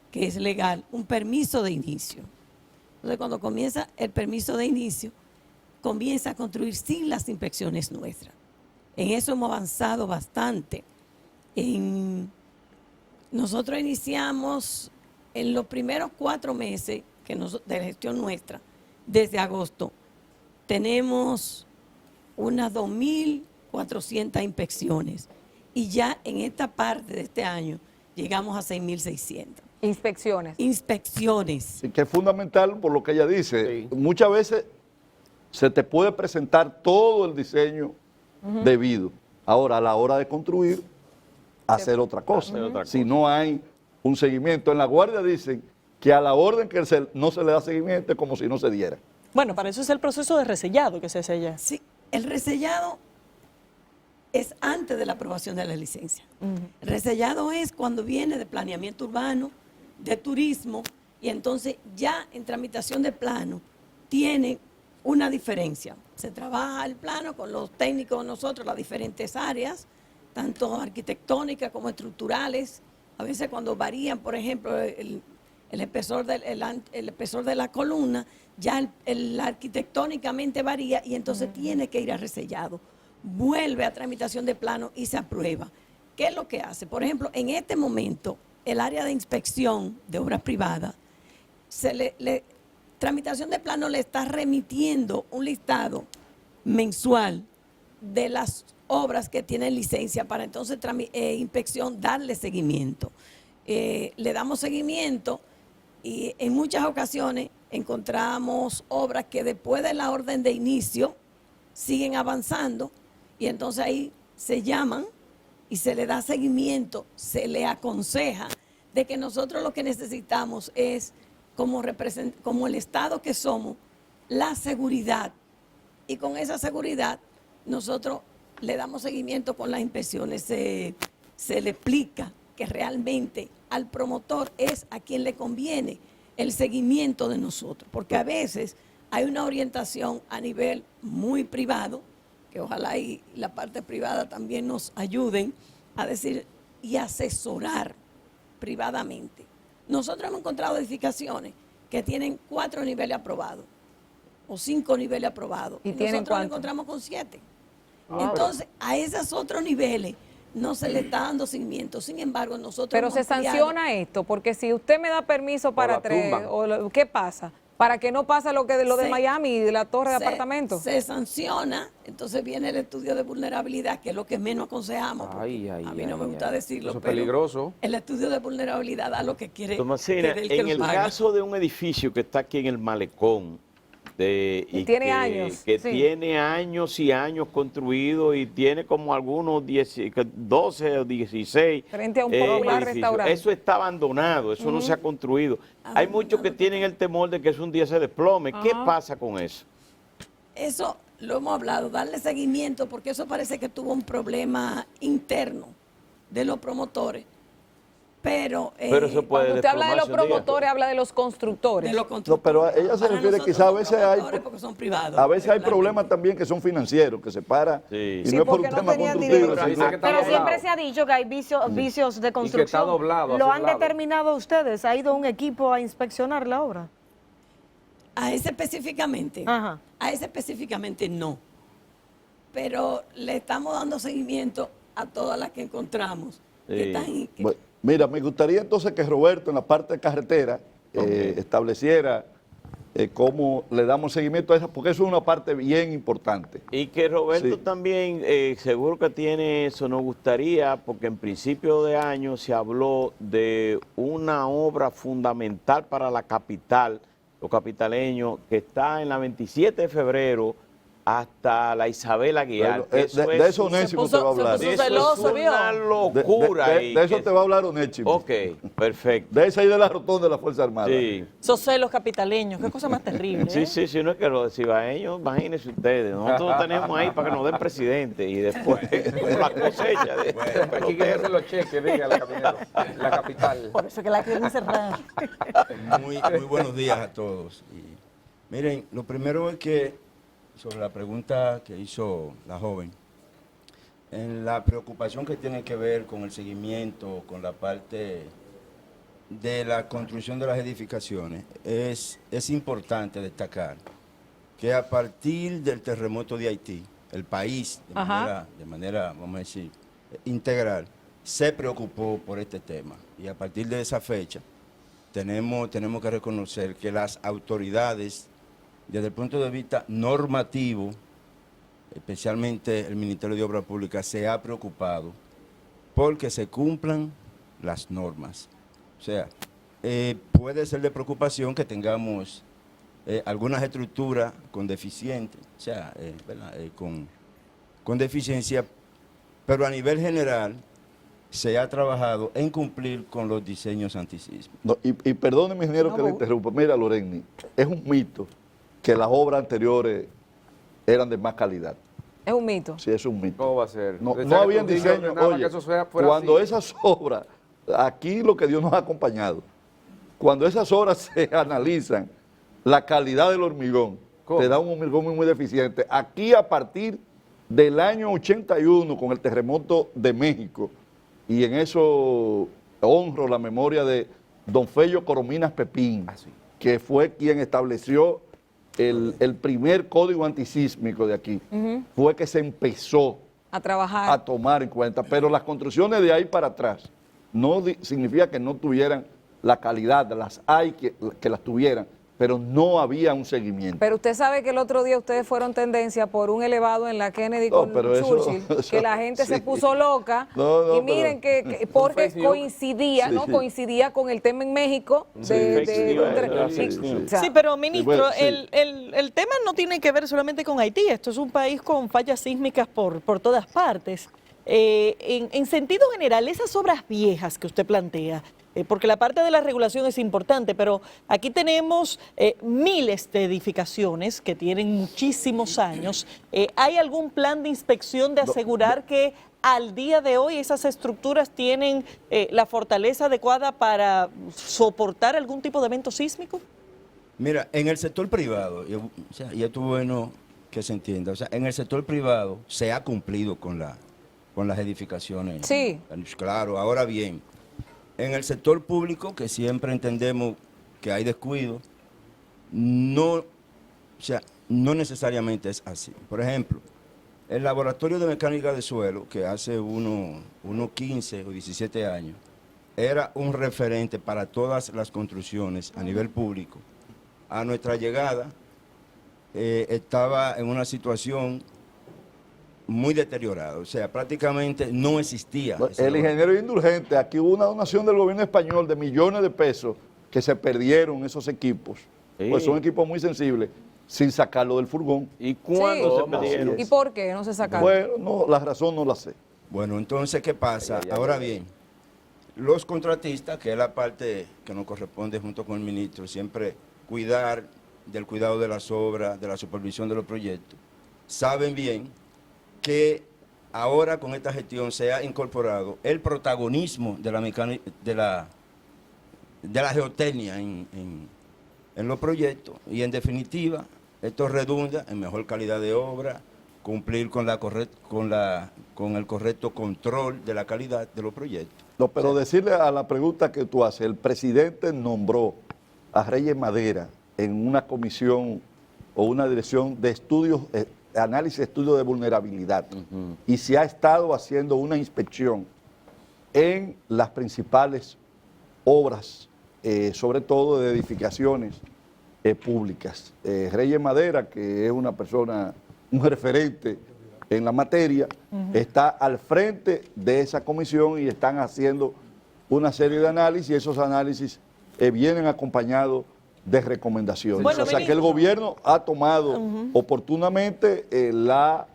que es legal, un permiso de inicio. Entonces, cuando comienza el permiso de inicio, comienza a construir sin las inspecciones nuestras. En eso hemos avanzado bastante. Nosotros iniciamos en los primeros 4 meses de la gestión nuestra, desde agosto, tenemos unas 2.400 inspecciones y ya en esta parte de este año llegamos a 6.600. Inspecciones. Inspecciones. Sí, que es fundamental por lo que ella dice. Sí. Muchas veces se te puede presentar todo el diseño debido. Ahora, a la hora de construir, hacer otra cosa. Si no hay un seguimiento. En la Guardia dicen que a la orden que no se le da seguimiento es como si no se diera. Bueno, para eso es el proceso de resellado que se sella. Sí, el resellado es antes de la aprobación de la licencia. El resellado es cuando viene de planeamiento urbano, de turismo, y entonces ya en tramitación de plano tiene una diferencia. Se trabaja el plano con los técnicos de nosotros, las diferentes áreas, tanto arquitectónicas como estructurales. A veces cuando varían, por ejemplo, el espesor de la columna, ya el arquitectónicamente varía y entonces tiene que ir a resellado. Vuelve a tramitación de plano y se aprueba. ¿Qué es lo que hace? Por ejemplo, en este momento, el área de inspección de obras privadas, tramitación de plano le está remitiendo un listado mensual de las obras que tienen licencia para entonces inspección darle seguimiento. Le damos seguimiento y en muchas ocasiones encontramos obras que después de la orden de inicio siguen avanzando y entonces ahí se llaman y se le da seguimiento, se le aconseja de que nosotros lo que necesitamos es, como el Estado que somos, la seguridad. Y con esa seguridad nosotros le damos seguimiento con las inspecciones. Se le explica que realmente al promotor es a quien le conviene el seguimiento de nosotros. Porque a veces hay una orientación a nivel muy privado, que ojalá y la parte privada también nos ayuden a decir y asesorar privadamente. Nosotros hemos encontrado edificaciones que tienen 4 niveles aprobados o 5 niveles aprobados. ¿Y nosotros lo encontramos con 7. Entonces, a esos otros niveles no se le está dando seguimiento. Sin embargo, nosotros Pero se sanciona esto, porque si usted me da permiso para 3, ¿qué pasa? Para que no pase lo de Miami y de la torre de apartamentos. Se sanciona, entonces viene el estudio de vulnerabilidad, que es lo que menos aconsejamos. A mí no me gusta decirlo, eso es pero peligroso. el estudio de vulnerabilidad da lo que quiere. Tomasina, en el caso de un edificio que está aquí en el Malecón, y tiene años. Que tiene años y años construido y tiene como algunos 12 o 16. Frente a un popular restaurante. Eso está abandonado, eso no se ha construido. Hay muchos que tienen el temor de que un día se desplome. ¿Qué pasa con eso? Eso lo hemos hablado, darle seguimiento, porque eso parece que tuvo un problema interno de los promotores. Pero eso puede cuando usted habla de los promotores, habla de los constructores. No, pero ella se refiere quizás a veces son privados, a veces hay problemas también que son financieros, que se para y no es por un tema constructivo. Pero siempre se ha dicho que hay vicios de construcción. Y que está doblado. ¿Lo han determinado ustedes? ¿Ha ido un equipo a inspeccionar la obra? A ese específicamente, no. Pero le estamos dando seguimiento a todas las que encontramos. Que están, Mira, me gustaría entonces que Roberto en la parte de carretera estableciera cómo le damos seguimiento a esa, porque eso es una parte bien importante. Y que Roberto también, seguro que tiene eso, nos gustaría, porque en principio de año se habló de una obra fundamental para la capital, los capitaleños, que está en la 27 de febrero, hasta la Isabel Aguilar. Bueno, de eso Onésimo te va a hablar. Eso es una locura. De eso te va a hablar Onésimo. Ok, perfecto. De esa y de la rotonda de la Fuerza Armada. Sí. Esos celos capitaleños, qué cosa más terrible. Sí, no es que los cibaeños, imagínense ustedes, nosotros tenemos ahí para que nos den presidente y después la cosecha. Aquí que hacen los cheques, diga la capital. Por eso que la quieren cerrar. Muy buenos días a todos. Y, miren, lo primero es que sobre la pregunta que hizo la joven, en la preocupación que tiene que ver con el seguimiento, con la parte de la construcción de las edificaciones, es importante destacar que a partir del terremoto de Haití, el país, de manera, vamos a decir, integral, se preocupó por este tema. Y a partir de esa fecha, tenemos que reconocer que las autoridades, desde el punto de vista normativo, especialmente el Ministerio de Obras Públicas, se ha preocupado porque se cumplan las normas. O sea, puede ser de preocupación que tengamos algunas estructuras con deficiente, o sea, con deficiencia, pero a nivel general se ha trabajado en cumplir con los diseños antisísmicos. No, y perdóneme, ingeniero, que le interrumpa. Mira, Loreni, es un mito que las obras anteriores eran de más calidad. Es un mito. Sí, es un mito. ¿Cómo va a ser? No, Usted no sabe habían que un diseño, diseño. nada más Oye, que eso fuera cuando así. esas obras, aquí lo que Dios nos ha acompañado, cuando esas obras se analizan, la calidad del hormigón, ¿Cómo? te da un hormigón muy deficiente. Aquí a partir del año 81, con el terremoto de México, y en eso honro la memoria de don Fello Corominas Pepín, que fue quien estableció el primer código antisísmico de aquí, fue que se empezó A trabajar. a tomar en cuenta, pero las construcciones de ahí para atrás no significa que no tuvieran la calidad, las hay que las tuvieran, pero no había un seguimiento. Pero usted sabe que el otro día ustedes fueron tendencia por un elevado en la Kennedy No, con pero eso- Churchill, eso- que la gente se sí. puso loca. No, y miren que porque fake news. coincidía, Sí, ¿no? sí. Coincidía con el tema en México Sí, de, fake de- news, de- sí, sí. o sea, Sí, pero ministro, bueno, sí. el tema no tiene que ver solamente con Haití. Esto es un país con fallas sísmicas por todas partes. En sentido general, esas obras viejas que usted plantea, porque la parte de la regulación es importante, pero aquí tenemos miles de edificaciones que tienen muchísimos años. ¿Hay algún plan de inspección de asegurar que al día de hoy esas estructuras tienen la fortaleza adecuada para soportar algún tipo de evento sísmico? Mira, en el sector privado, y esto es bueno que se entienda, o sea, en el sector privado se ha cumplido con las edificaciones. Sí. Claro, ahora bien, en el sector público, que siempre entendemos que hay descuido, no necesariamente es así. Por ejemplo, el laboratorio de mecánica de suelo, que hace unos 15 o 17 años, era un referente para todas las construcciones a nivel público. A nuestra llegada, estaba en una situación muy deteriorada, o sea, prácticamente no existía. ese El ingeniero indulgente, aquí hubo una donación del gobierno español de millones de pesos que se perdieron esos equipos, Sí. pues son equipos muy sensibles, sin sacarlo del furgón. ¿Y cuándo Sí. se perdieron? ¿Y por qué no se sacaron? Bueno, no, la razón no la sé. Bueno, entonces, ¿qué pasa? Ahora bien, los contratistas, que es la parte que nos corresponde junto con el ministro, siempre cuidar del cuidado de las obras, de la supervisión de los proyectos, saben bien que ahora con esta gestión se ha incorporado el protagonismo de la geotecnia en los proyectos, y en definitiva esto redunda en mejor calidad de obra, cumplir con el correcto control de la calidad de los proyectos. No, pero decirle a la pregunta que tú haces, el presidente nombró a Reyes Madera en una comisión o una dirección de estudios, análisis de estudios de vulnerabilidad, y se ha estado haciendo una inspección en las principales obras, sobre todo de edificaciones públicas. Reyes Madera, que es una persona, un referente en la materia, está al frente de esa comisión y están haciendo una serie de análisis, y esos análisis vienen acompañados de recomendaciones. Bueno, o sea que el ministro. gobierno ha tomado oportunamente la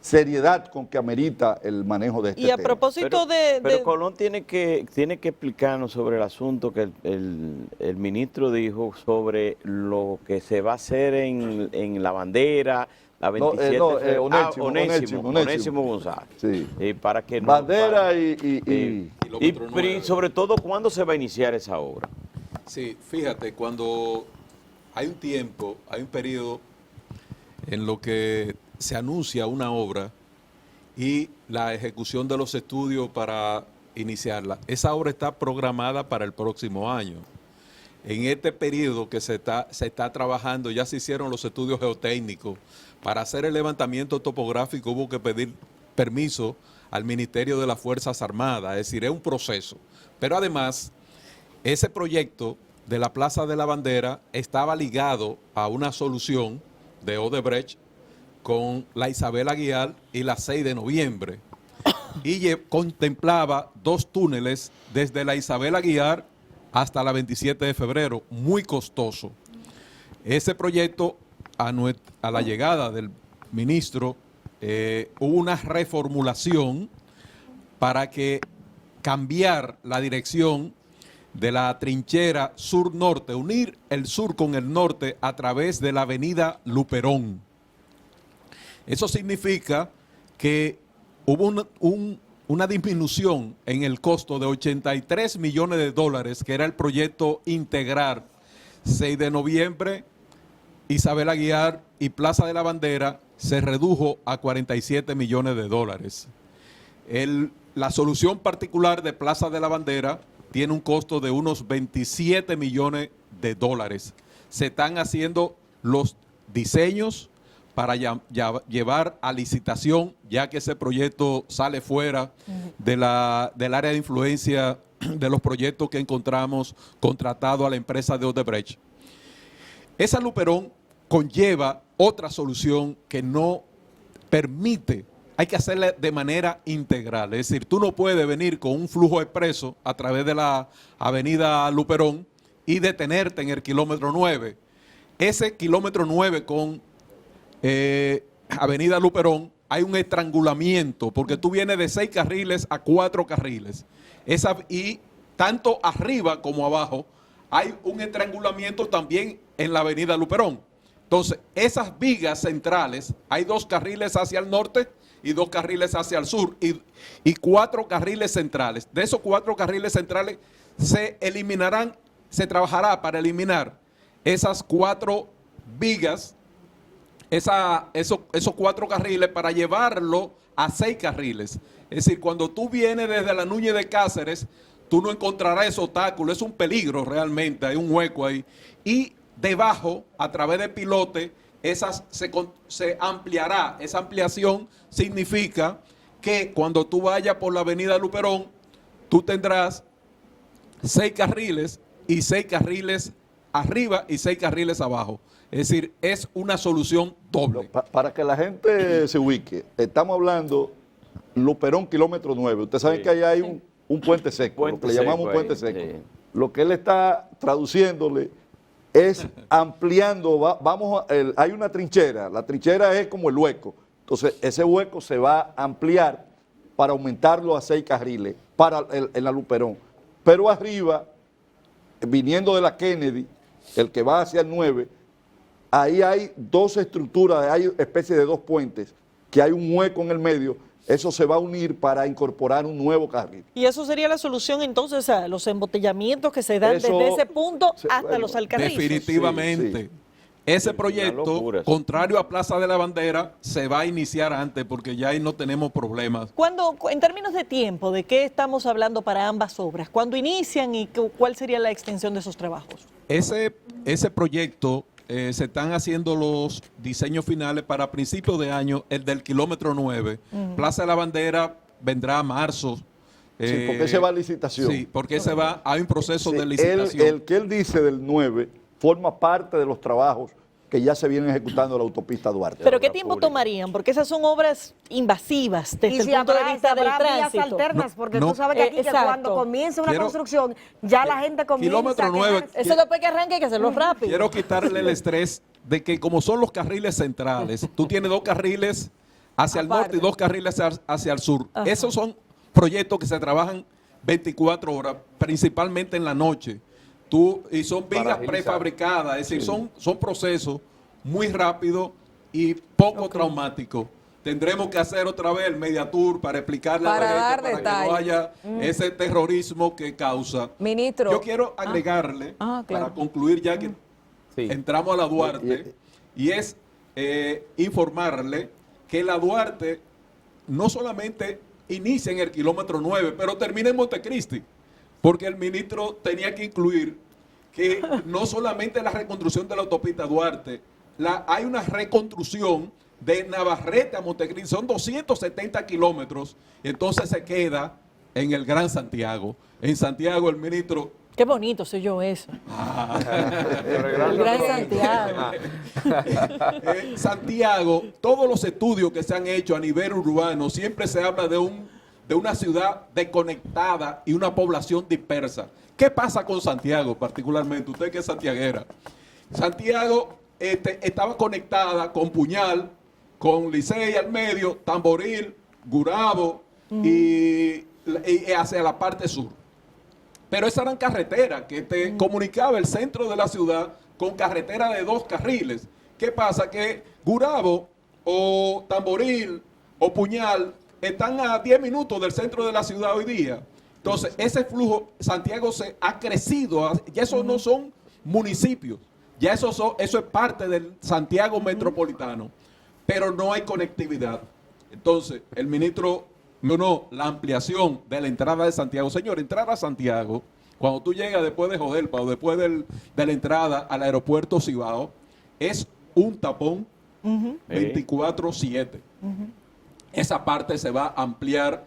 seriedad con que amerita el manejo de este Y a tema. propósito Pero Colón tiene que explicarnos sobre el asunto que el ministro dijo sobre lo que se va a hacer en la bandera, la 27 no, de febrero. Onésimo González. Sí. Para que no- Bandera para- y y sobre todo, ¿cuándo se va a iniciar esa obra? Sí, fíjate, cuando hay un tiempo, hay un periodo en lo que se anuncia una obra y la ejecución de los estudios para iniciarla. Esa obra está programada para el próximo año. En este periodo que se está trabajando, ya se hicieron los estudios geotécnicos. Para hacer el levantamiento topográfico hubo que pedir permiso al Ministerio de las Fuerzas Armadas, es decir, es un proceso. Pero además, ese proyecto de la Plaza de la Bandera estaba ligado a una solución de Odebrecht con la Isabel Aguiar y la 6 de noviembre. Y contemplaba 2 túneles desde la Isabel Aguiar hasta la 27 de febrero, muy costoso. Ese proyecto, a la llegada del ministro, hubo una reformulación para que cambiar la dirección de la trinchera sur-norte, unir el sur con el norte a través de la avenida Luperón. Eso significa que hubo una disminución en el costo de 83 millones de dólares, que era el proyecto integrar 6 de noviembre, Isabel Aguiar y Plaza de la Bandera, se redujo a 47 millones de dólares. La solución particular de Plaza de la Bandera tiene un costo de unos 27 millones de dólares. Se están haciendo los diseños para llevar a licitación, ya que ese proyecto sale fuera del área de influencia de los proyectos que encontramos contratados a la empresa de Odebrecht. Esa Luperón conlleva otra solución que no permite, hay que hacerla de manera integral. Es decir, tú no puedes venir con un flujo expreso a través de la avenida Luperón y detenerte en el kilómetro 9. Ese kilómetro 9 con avenida Luperón hay un estrangulamiento, porque tú vienes de 6 carriles a 4 carriles. Y tanto arriba como abajo hay un estrangulamiento también en la avenida Luperón. Entonces, esas vigas centrales, hay 2 carriles hacia el norte y 2 carriles hacia el sur y 4 carriles centrales. De esos 4 carriles centrales se eliminarán, se trabajará para eliminar esas 4 vigas, esos 4 carriles, para llevarlo a 6 carriles. Es decir, cuando tú vienes desde la Núñez de Cáceres, tú no encontrarás ese obstáculo, es un peligro realmente, hay un hueco ahí. Y debajo, a través de pilote, se ampliará. Esa ampliación significa que cuando tú vayas por la avenida Luperón, tú tendrás 6 carriles y 6 carriles arriba y 6 carriles abajo. Es decir, es una solución doble. Para que la gente se ubique, estamos hablando Luperón, kilómetro 9. Ustedes saben que ahí hay un puente seco, lo que le llamamos un puente seco. Sí. Lo que él está traduciéndole es ampliando, hay una trinchera, la trinchera es como el hueco, entonces ese hueco se va a ampliar para aumentarlo a 6 carriles en la Luperón, pero arriba, viniendo de la Kennedy, el que va hacia el 9, ahí hay 2 estructuras, hay especie de 2 puentes, que hay un hueco en el medio. Eso se va a unir para incorporar un nuevo carril. ¿Y eso sería la solución entonces a los embotellamientos que se dan desde ese punto hasta los Alcarrizos? Definitivamente. Sí. Ese proyecto, contrario a Plaza de la Bandera, se va a iniciar antes porque ya ahí no tenemos problemas. En términos de tiempo, ¿de qué estamos hablando para ambas obras? ¿Cuándo inician y cuál sería la extensión de esos trabajos? Ese proyecto... se están haciendo los diseños finales para principios de año, el del kilómetro 9. Plaza de la Bandera vendrá a marzo. Sí, porque se va a licitación. Sí, porque hay un proceso de licitación. El que él dice del 9 forma parte de los trabajos que ya se vienen ejecutando en la autopista Duarte. ¿Pero qué tiempo tomarían? Porque esas son obras invasivas desde el punto de vista del tránsito. Vías alternas, porque tú sabes que aquí que cuando comienza una construcción, ya la gente comienza kilómetro 9, eso después que arranque hay que hacerlo rápido. Quiero quitarle el estrés de que como son los carriles centrales, tú tienes 2 carriles hacia el norte y 2 carriles hacia el sur. Ajá. Esos son proyectos que se trabajan 24 horas, principalmente en la noche. Y son vigas prefabricadas, es decir, son procesos muy rápidos y poco traumáticos. Tendremos que hacer otra vez el Media Tour para explicarle a la gente, para que no haya ese terrorismo que causa. Ministro. Yo quiero agregarle, para concluir ya que entramos a la Duarte, y es informarle que la Duarte no solamente inicia en el kilómetro 9, pero termina en Montecristi. Porque el ministro tenía que incluir que no solamente la reconstrucción de la autopista Duarte, hay una reconstrucción de Navarrete a Montecristi, son 270 kilómetros, y entonces se queda en el Gran Santiago. En Santiago el ministro... Qué bonito soy yo eso. El Gran Santiago. Santiago, todos los estudios que se han hecho a nivel urbano, siempre se habla de una ciudad desconectada y una población dispersa. ¿Qué pasa con Santiago particularmente? Usted que es santiaguera. Santiago estaba conectada con Puñal, con Licey al medio, Tamboril, Gurabo y hacia la parte sur. Pero esas eran carreteras que te comunicaba el centro de la ciudad con carretera de 2 carriles. ¿Qué pasa? Que Gurabo o Tamboril o Puñal están a 10 minutos del centro de la ciudad hoy día. Entonces, ese flujo, Santiago se ha crecido, ya esos no son municipios, ya eso es parte del Santiago metropolitano, pero no hay conectividad. Entonces, el ministro mencionó la ampliación de la entrada de Santiago. Señor, entrar a Santiago, cuando tú llegas después de Jodelpa o después de la entrada al aeropuerto Cibao, es un tapón 24/7. Esa parte se va a ampliar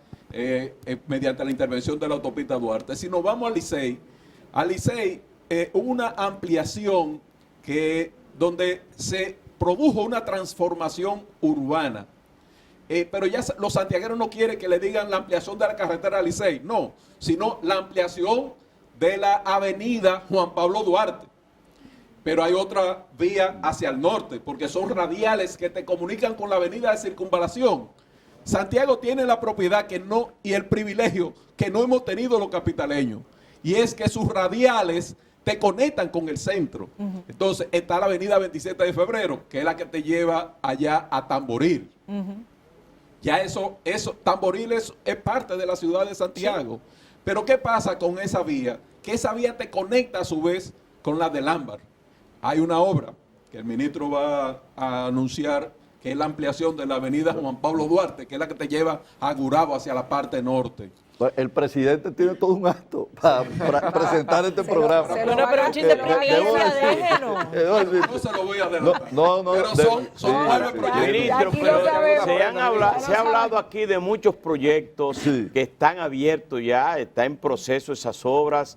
mediante la intervención de la autopista Duarte. Si nos vamos a Licey hubo una ampliación donde se produjo una transformación urbana. Pero ya los santiagueros no quieren que le digan la ampliación de la carretera Licey, no, sino la ampliación de la avenida Juan Pablo Duarte. Pero hay otra vía hacia el norte, porque son radiales que te comunican con la avenida de Circunvalación. Santiago tiene la propiedad y el privilegio que no hemos tenido los capitaleños, y es que sus radiales te conectan con el centro. Entonces está la avenida 27 de febrero, que es la que te lleva allá a Tamboril. Ya Tamboril es parte de la ciudad de Santiago. Sí. Pero ¿qué pasa con esa vía? Que esa vía te conecta a su vez con la del Ámbar. Hay una obra que el ministro va a anunciar, que es la ampliación de la avenida Juan Pablo Duarte, que es la que te lleva a Gurabo hacia la parte norte. El presidente tiene todo un acto para presentar este programa. Bueno, pero un chiste primicia, déjenos. No se lo voy a adelantar. No, pero son 9 proyectos. Ministro, pero se ha hablado aquí de muchos proyectos que están abiertos ya, está en proceso esas obras,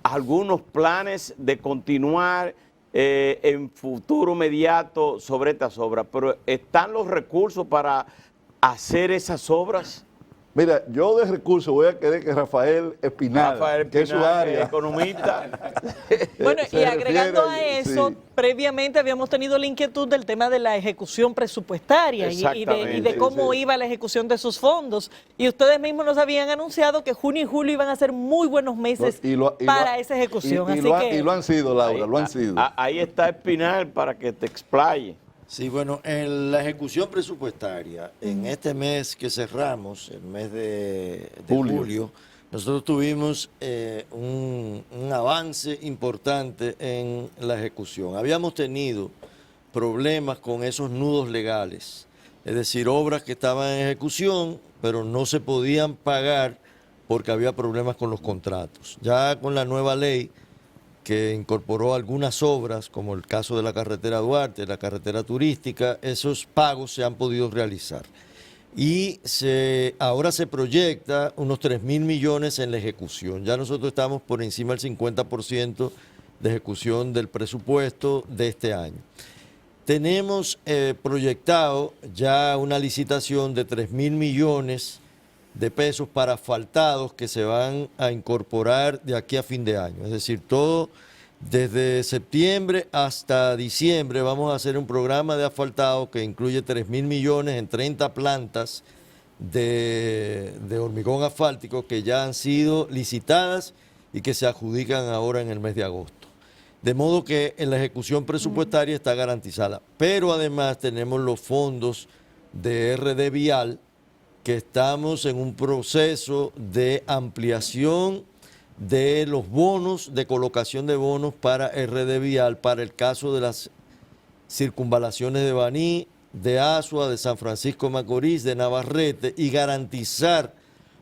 algunos planes de continuar en futuro inmediato sobre estas obras, pero ¿están los recursos para hacer esas obras? Mira, yo de recursos voy a querer que Rafael Espinal, que es su área, economista. Bueno, y agregando a eso, previamente habíamos tenido la inquietud del tema de la ejecución presupuestaria y de cómo iba la ejecución de esos fondos. Y ustedes mismos nos habían anunciado que junio y julio iban a ser muy buenos meses para esa ejecución. Y lo han sido, Laura, lo han sido. Ahí está Espinal para que te explaye. Sí, bueno, en la ejecución presupuestaria, en este mes que cerramos, el mes de julio, nosotros tuvimos un avance importante en la ejecución. Habíamos tenido problemas con esos nudos legales, es decir, obras que estaban en ejecución, pero no se podían pagar porque había problemas con los contratos. Ya con la nueva ley, que incorporó algunas obras, como el caso de la carretera Duarte, la carretera turística, esos pagos se han podido realizar. Y ahora se proyecta unos 3.000 millones en la ejecución. Ya nosotros estamos por encima del 50% de ejecución del presupuesto de este año. Tenemos proyectado ya una licitación de 3.000 millones de pesos para asfaltados que se van a incorporar de aquí a fin de año. Es decir, todo desde septiembre hasta diciembre vamos a hacer un programa de asfaltado que incluye 3.000 millones en 30 plantas de hormigón asfáltico que ya han sido licitadas y que se adjudican ahora en el mes de agosto. De modo que en la ejecución presupuestaria está garantizada. Pero además tenemos los fondos de RD Vial, que estamos en un proceso de ampliación de los bonos, de colocación de bonos para RD Vial, para el caso de las circunvalaciones de Baní, de Asua, de San Francisco de Macorís, de Navarrete, y garantizar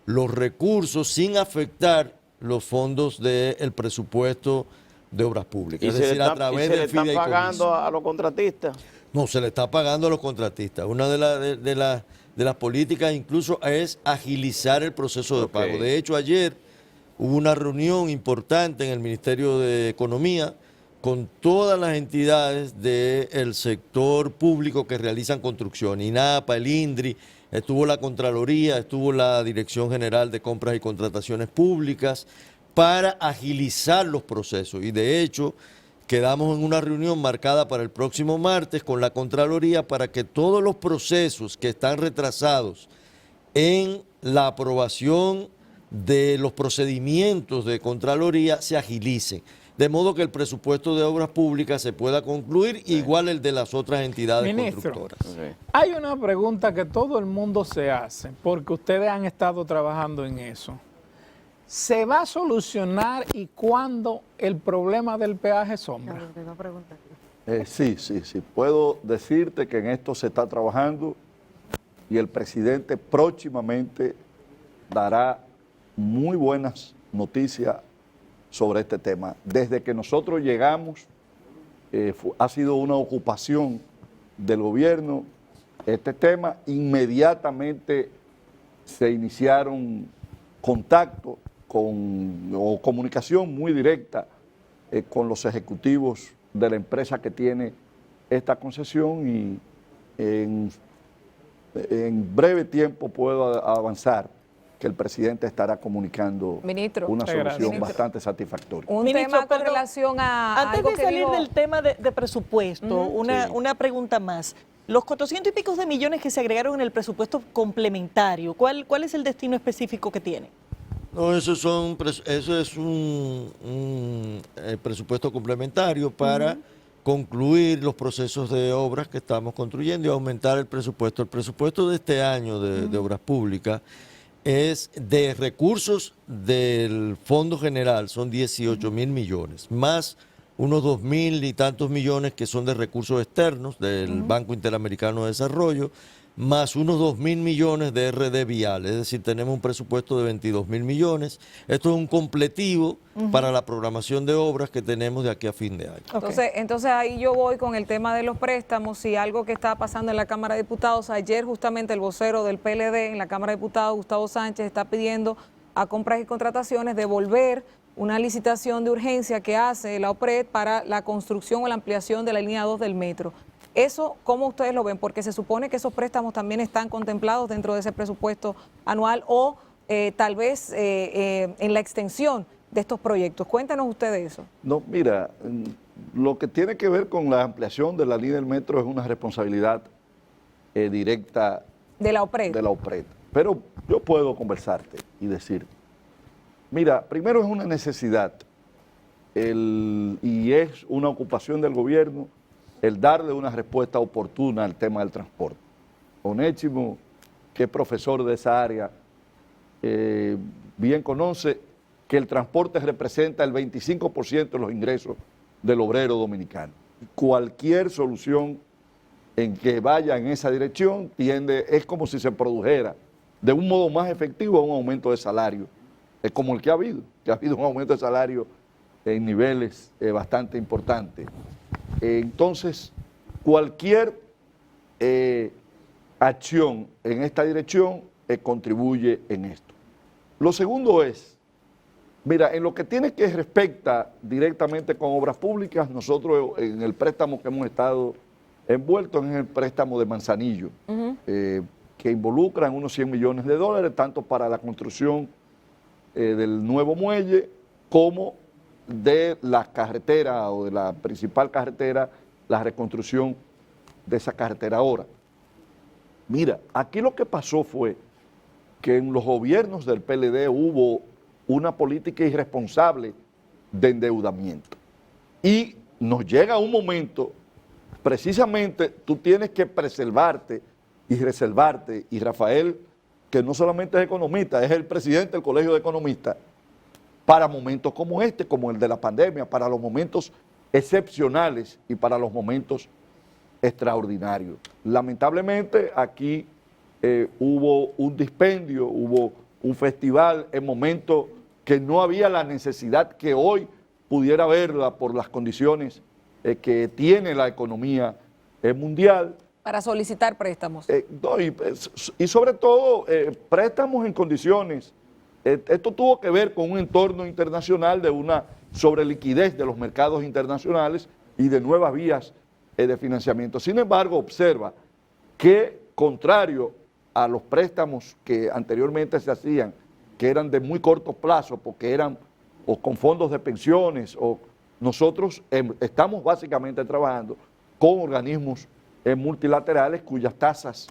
los recursos sin afectar los fondos del presupuesto de obras públicas. Es decir, a través del fideicomiso. ¿Y se le está pagando a los contratistas? No, se le está pagando a los contratistas. Una de las políticas incluso es agilizar el proceso de pago. De hecho, ayer hubo una reunión importante en el Ministerio de Economía con todas las entidades del sector público que realizan construcción, INAPA, el INDRI, estuvo la Contraloría, estuvo la Dirección General de Compras y Contrataciones Públicas, para agilizar los procesos. Y de hecho, quedamos en una reunión marcada para el próximo martes con la Contraloría para que todos los procesos que están retrasados en la aprobación de los procedimientos de Contraloría se agilicen, de modo que el presupuesto de obras públicas se pueda concluir, igual el de las otras entidades constructoras. Hay una pregunta que todo el mundo se hace, porque ustedes han estado trabajando en eso. ¿Se va a solucionar y cuándo el problema del peaje sombra? Sí. Puedo decirte que en esto se está trabajando y el presidente próximamente dará muy buenas noticias sobre este tema. Desde que nosotros llegamos, ha sido una ocupación del gobierno este tema. Inmediatamente se iniciaron contactos o comunicación muy directa con los ejecutivos de la empresa que tiene esta concesión y en breve tiempo puedo avanzar que el presidente estará comunicando una solución bastante satisfactoria. Un tema con relación a antes algo de que salir dijo... del tema de presupuesto, una pregunta más. Los 400 y pico de millones que se agregaron en el presupuesto complementario, ¿cuál es el destino específico que tiene? No, eso es un presupuesto complementario para concluir los procesos de obras que estamos construyendo y aumentar el presupuesto. El presupuesto de este año de obras públicas es de recursos del Fondo General, son 18.000 millones, más unos 2.000 y tantos millones que son de recursos externos del Banco Interamericano de Desarrollo, más unos 2.000 millones de RD Vial, es decir, tenemos un presupuesto de 22.000 millones. Esto es un completivo para la programación de obras que tenemos de aquí a fin de año. Entonces ahí yo voy con el tema de los préstamos y algo que está pasando en la Cámara de Diputados. Ayer justamente el vocero del PLD en la Cámara de Diputados, Gustavo Sánchez, está pidiendo a Compras y Contrataciones devolver una licitación de urgencia que hace la OPRED para la construcción o la ampliación de la línea 2 del metro. ¿Eso cómo ustedes lo ven? Porque se supone que esos préstamos también están contemplados dentro de ese presupuesto anual o tal vez en la extensión de estos proyectos. Cuéntanos ustedes eso. No, mira, lo que tiene que ver con la ampliación de la línea del metro es una responsabilidad directa de la OPRED. Pero yo puedo conversarte y decirte, mira, primero es una necesidad y es una ocupación del gobierno el darle una respuesta oportuna al tema del transporte. Onésimo, que es profesor de esa área, bien conoce que el transporte representa el 25% de los ingresos del obrero dominicano. Cualquier solución en que vaya en esa dirección es como si se produjera de un modo más efectivo un aumento de salario, como el que ha habido un aumento de salario en niveles bastante importantes. Entonces, cualquier acción en esta dirección contribuye en esto. Lo segundo es, mira, en lo que tiene que respecta directamente con obras públicas, nosotros en el préstamo que hemos estado envueltos es el préstamo de Manzanillo, que involucra unos 100 millones de dólares, tanto para la construcción del nuevo muelle como de la carretera o de la principal carretera, la reconstrucción de esa carretera ahora. Mira, aquí lo que pasó fue que en los gobiernos del PLD hubo una política irresponsable de endeudamiento. Y nos llega un momento, precisamente tú tienes que preservarte y reservarte, y Rafael, que no solamente es economista, es el presidente del Colegio de Economistas, para momentos como este, como el de la pandemia, para los momentos excepcionales y para los momentos extraordinarios. Lamentablemente aquí hubo un dispendio, hubo un festival en momentos que no había la necesidad que hoy pudiera haberla por las condiciones que tiene la economía mundial. Para solicitar préstamos. Y sobre todo préstamos en condiciones. Esto tuvo que ver con un entorno internacional de una sobreliquidez de los mercados internacionales y de nuevas vías de financiamiento. Sin embargo, observa que, contrario a los préstamos que anteriormente se hacían, que eran de muy corto plazo, porque eran o con fondos de pensiones, o nosotros estamos básicamente trabajando con organismos multilaterales cuyas tasas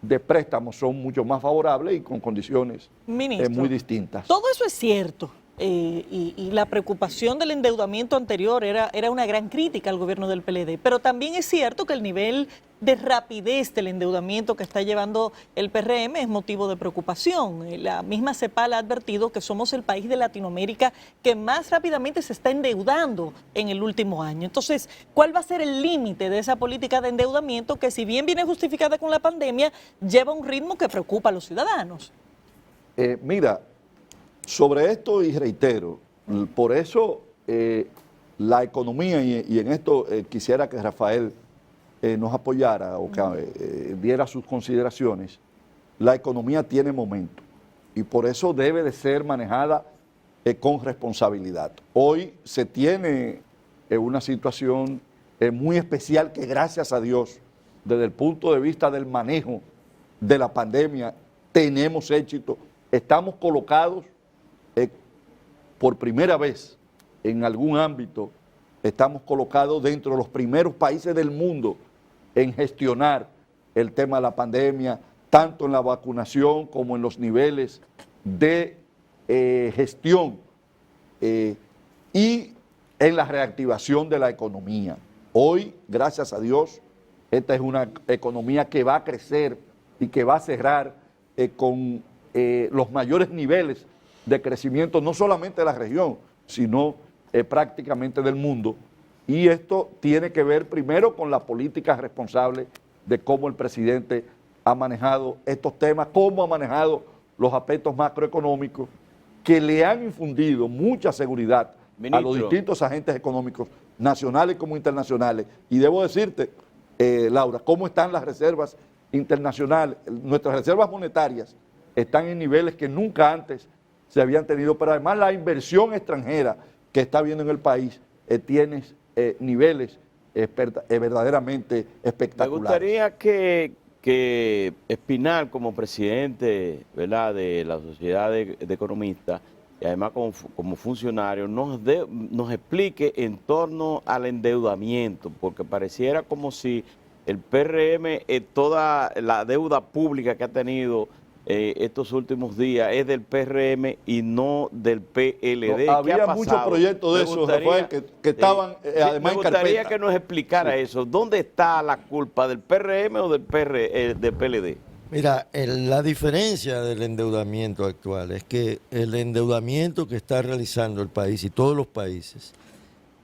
de préstamos son mucho más favorables y con condiciones Ministro, muy distintas. todo eso es cierto. Y la preocupación del endeudamiento anterior era una gran crítica al gobierno del PLD, pero también es cierto que el nivel de rapidez del endeudamiento que está llevando el PRM es motivo de preocupación. La misma CEPAL ha advertido que somos el país de Latinoamérica que más rápidamente se está endeudando en el último año. Entonces, ¿cuál va a ser el límite de esa política de endeudamiento que, si bien viene justificada con la pandemia, lleva un ritmo que preocupa a los ciudadanos? Mira, sobre esto, y reitero, por eso la economía, y en esto quisiera que Rafael nos apoyara o que diera sus consideraciones, la economía tiene momento y por eso debe de ser manejada con responsabilidad. Hoy se tiene una situación muy especial que, gracias a Dios, desde el punto de vista del manejo de la pandemia, tenemos éxito, estamos colocados por primera vez en algún ámbito, estamos colocados dentro de los primeros países del mundo en gestionar el tema de la pandemia, tanto en la vacunación como en los niveles de gestión y en la reactivación de la economía. Hoy, gracias a Dios, esta es una economía que va a crecer y que va a cerrar con los mayores niveles de crecimiento, no solamente de la región, sino prácticamente del mundo. Y esto tiene que ver primero con la política responsable de cómo el presidente ha manejado estos temas, cómo ha manejado los aspectos macroeconómicos que le han infundido mucha seguridad a los distintos agentes económicos, nacionales como internacionales. Y debo decirte, Laura, cómo están las reservas internacionales. Nuestras reservas monetarias están en niveles que nunca antes se habían tenido, pero además la inversión extranjera que está habiendo en el país tiene niveles verdaderamente espectaculares. Me gustaría que Espinal, como presidente, ¿verdad?, de la Sociedad de Economistas, y además como funcionario, nos explique en torno al endeudamiento, porque pareciera como si el PRM, toda la deuda pública que ha tenido estos últimos días es del PRM y no del PLD. No, había muchos proyectos de esos, Rafael, que estaban además en carpeta. Me gustaría que nos explicara eso. ¿Dónde está la culpa, del PRM o del PLD? Mira, la diferencia del endeudamiento actual es que el endeudamiento que está realizando el país y todos los países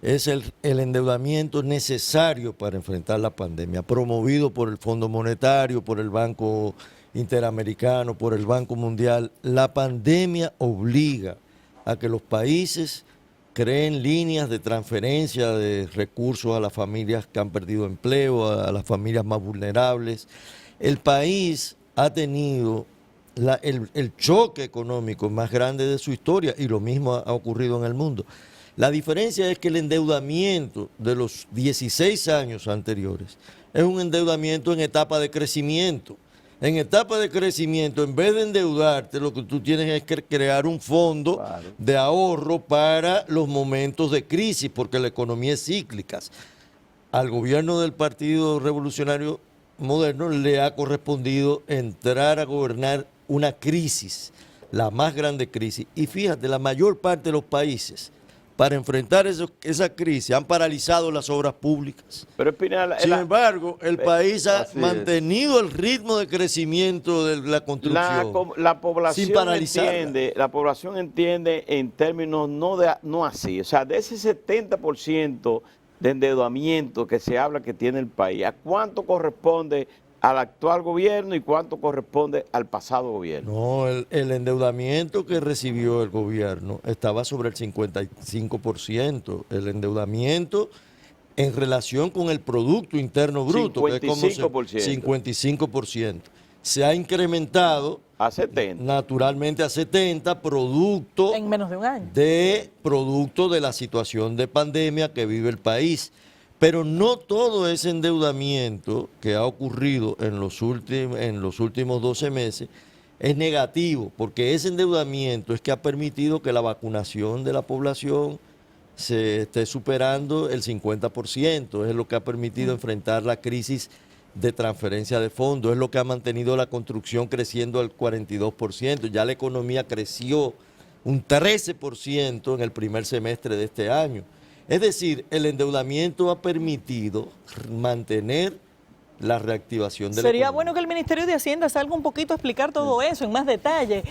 es el endeudamiento necesario para enfrentar la pandemia, promovido por el Fondo Monetario, por el Banco Interamericano, por el Banco Mundial. La pandemia obliga a que los países creen líneas de transferencia de recursos a las familias que han perdido empleo, a las familias más vulnerables. El país ha tenido el choque económico más grande de su historia y lo mismo ha ocurrido en el mundo. La diferencia es que el endeudamiento de los 16 años anteriores es un endeudamiento en etapa de crecimiento. En etapa de crecimiento, en vez de endeudarte, lo que tú tienes es que crear un fondo de ahorro para los momentos de crisis, porque la economía es cíclica. Al gobierno del Partido Revolucionario Moderno le ha correspondido entrar a gobernar una crisis, la más grande crisis. Y fíjate, la mayor parte de los países, para enfrentar esa crisis, han paralizado las obras públicas. Pero Espinal, sin embargo, el país ha mantenido el ritmo de crecimiento de la construcción la población sin paralizarla. La población entiende en términos no así. O sea, de ese 70% de endeudamiento que se habla que tiene el país, ¿a cuánto corresponde al actual gobierno y cuánto corresponde al pasado gobierno? No, el endeudamiento que recibió el gobierno estaba sobre el 55%. El endeudamiento en relación con el Producto Interno Bruto, 55%. que es como 55%. Se ha incrementado a 70%. Naturalmente a 70%, producto en menos de un año. Producto de la situación de pandemia que vive el país. Pero no todo ese endeudamiento que ha ocurrido en los últimos 12 meses es negativo, porque ese endeudamiento es que ha permitido que la vacunación de la población se esté superando el 50%, es lo que ha permitido enfrentar la crisis de transferencia de fondos, es lo que ha mantenido la construcción creciendo al 42%, ya la economía creció un 13% en el primer semestre de este año. Es decir, el endeudamiento ha permitido mantener la reactivación de la Sería economía. bueno que el Ministerio de Hacienda salga un poquito a explicar todo eso en más detalle.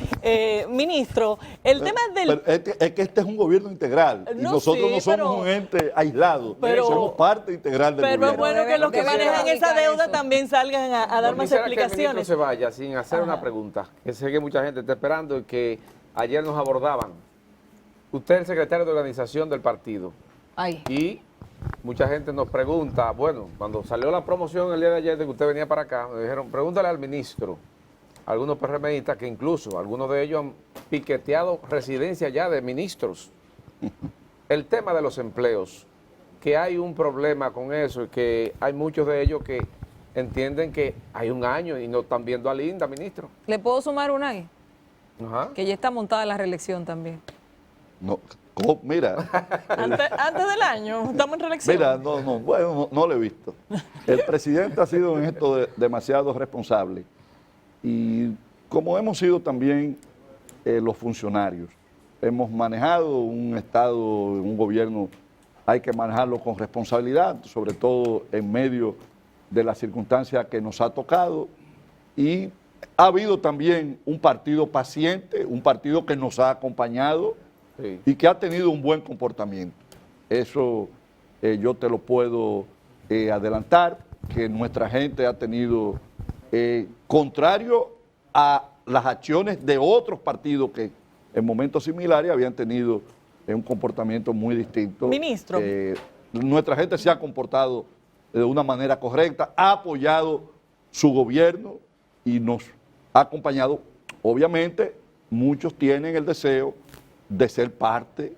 Ministro, el tema del... Pero es que este es un gobierno integral y No, nosotros sí, no somos pero- un ente aislado, pero- somos parte integral del Pero es gobierno. bueno que los que Debe manejan esa erradicar deuda eso. también salgan a dar No más quisiera que el ministro explicaciones. se vaya sin hacer una pregunta, que sé que mucha gente está esperando y que ayer nos abordaban. Usted es el secretario de organización del partido Ay. y mucha gente nos pregunta, bueno, cuando salió la promoción el día de ayer de que usted venía para acá, me dijeron, pregúntale al ministro, algunos PRMistas que incluso algunos de ellos han piqueteado residencia ya de ministros. El tema de los empleos, que hay un problema con eso y que hay muchos de ellos que entienden que hay un año y no están viendo a Linda, ministro. ¿Le puedo sumar una ahí? Ajá. Que ya está montada la reelección también. No, mira, Antes del año, estamos en reelección. mira, bueno, no lo he visto. El presidente ha sido en esto demasiado responsable y como hemos sido también los funcionarios, hemos manejado un Estado, un gobierno, hay que manejarlo con responsabilidad, sobre todo en medio de las circunstancias que nos ha tocado y ha habido también un partido paciente, un partido que nos ha acompañado Sí. y que ha tenido un buen comportamiento. Eso yo te lo puedo adelantar, que nuestra gente ha tenido, contrario a las acciones de otros partidos que en momentos similares habían tenido un comportamiento muy distinto. Ministro. Nuestra gente se ha comportado de una manera correcta, ha apoyado su gobierno y nos ha acompañado. Obviamente, muchos tienen el deseo de ser parte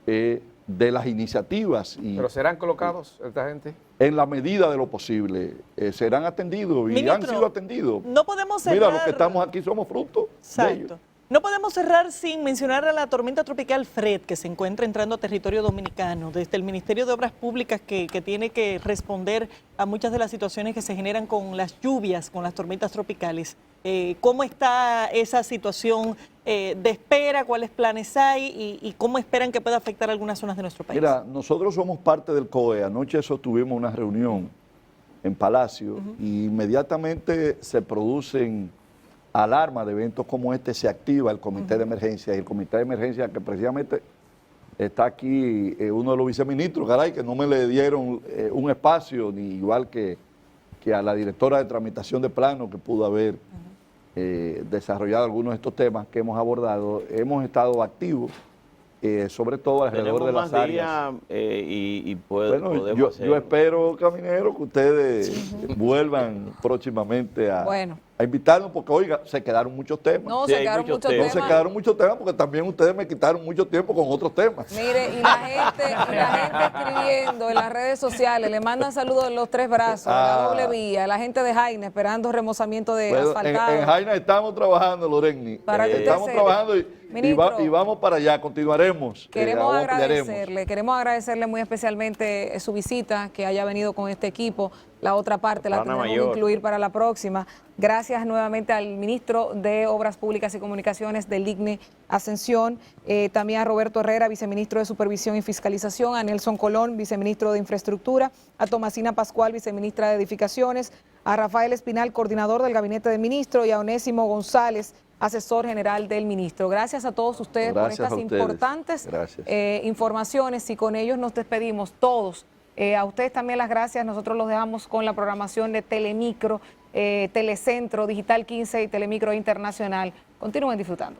de las iniciativas. ¿Pero serán colocados esta gente? En la medida de lo posible, serán atendidos y Ministro, han sido atendidos. No podemos cerrar... Mira, los que estamos aquí somos fruto de ellos. Exacto. No podemos cerrar sin mencionar a la tormenta tropical Fred, que se encuentra entrando a territorio dominicano. Desde el Ministerio de Obras Públicas, que tiene que responder a muchas de las situaciones que se generan con las lluvias, con las tormentas tropicales. ¿Cómo está esa situación de espera? ¿Cuáles planes hay? ¿Y cómo esperan que pueda afectar algunas zonas de nuestro país? Mira, nosotros somos parte del COE. Anoche sostuvimos una reunión en Palacio y inmediatamente se producen alarma de eventos como este, se activa el comité de emergencia y el comité de emergencia que precisamente está aquí uno de los viceministros, caray, que no me le dieron un espacio, ni igual que a la directora de tramitación de plano que pudo haber desarrollado algunos de estos temas que hemos abordado. Hemos estado activos, sobre todo alrededor de las áreas. Bueno, podemos yo espero, Caminero, que ustedes vuelvan próximamente a invitarnos, porque, oiga, se quedaron muchos temas. No, se quedaron muchos temas. No, se quedaron muchos temas, porque también ustedes me quitaron mucho tiempo con otros temas. Mire, y la gente escribiendo en las redes sociales, le mandan saludos de los tres brazos, la doble vía, la gente de Jaina esperando remozamiento de asfaltado. En Jaina estamos trabajando, Loreni. Para que usted estamos sepa. trabajando y Ministro, vamos para allá, continuaremos. Queremos ampliaremos. agradecerle muy especialmente su visita, que haya venido con este equipo. La otra parte la tendremos que incluir para la próxima. Gracias nuevamente al ministro de Obras Públicas y Comunicaciones del IGNE, Ascensión, también a Roberto Herrera, viceministro de Supervisión y Fiscalización, a Nelson Colón, viceministro de Infraestructura, a Tomasina Pascual, viceministra de Edificaciones, a Rafael Espinal, coordinador del Gabinete de Ministro, y a Onésimo González, asesor general del ministro. Gracias a todos ustedes por estas importantes informaciones y con ellos nos despedimos todos. A ustedes también las gracias. Nosotros los dejamos con la programación de Telemicro, Telecentro, Digital 15 y Telemicro Internacional. Continúen disfrutando.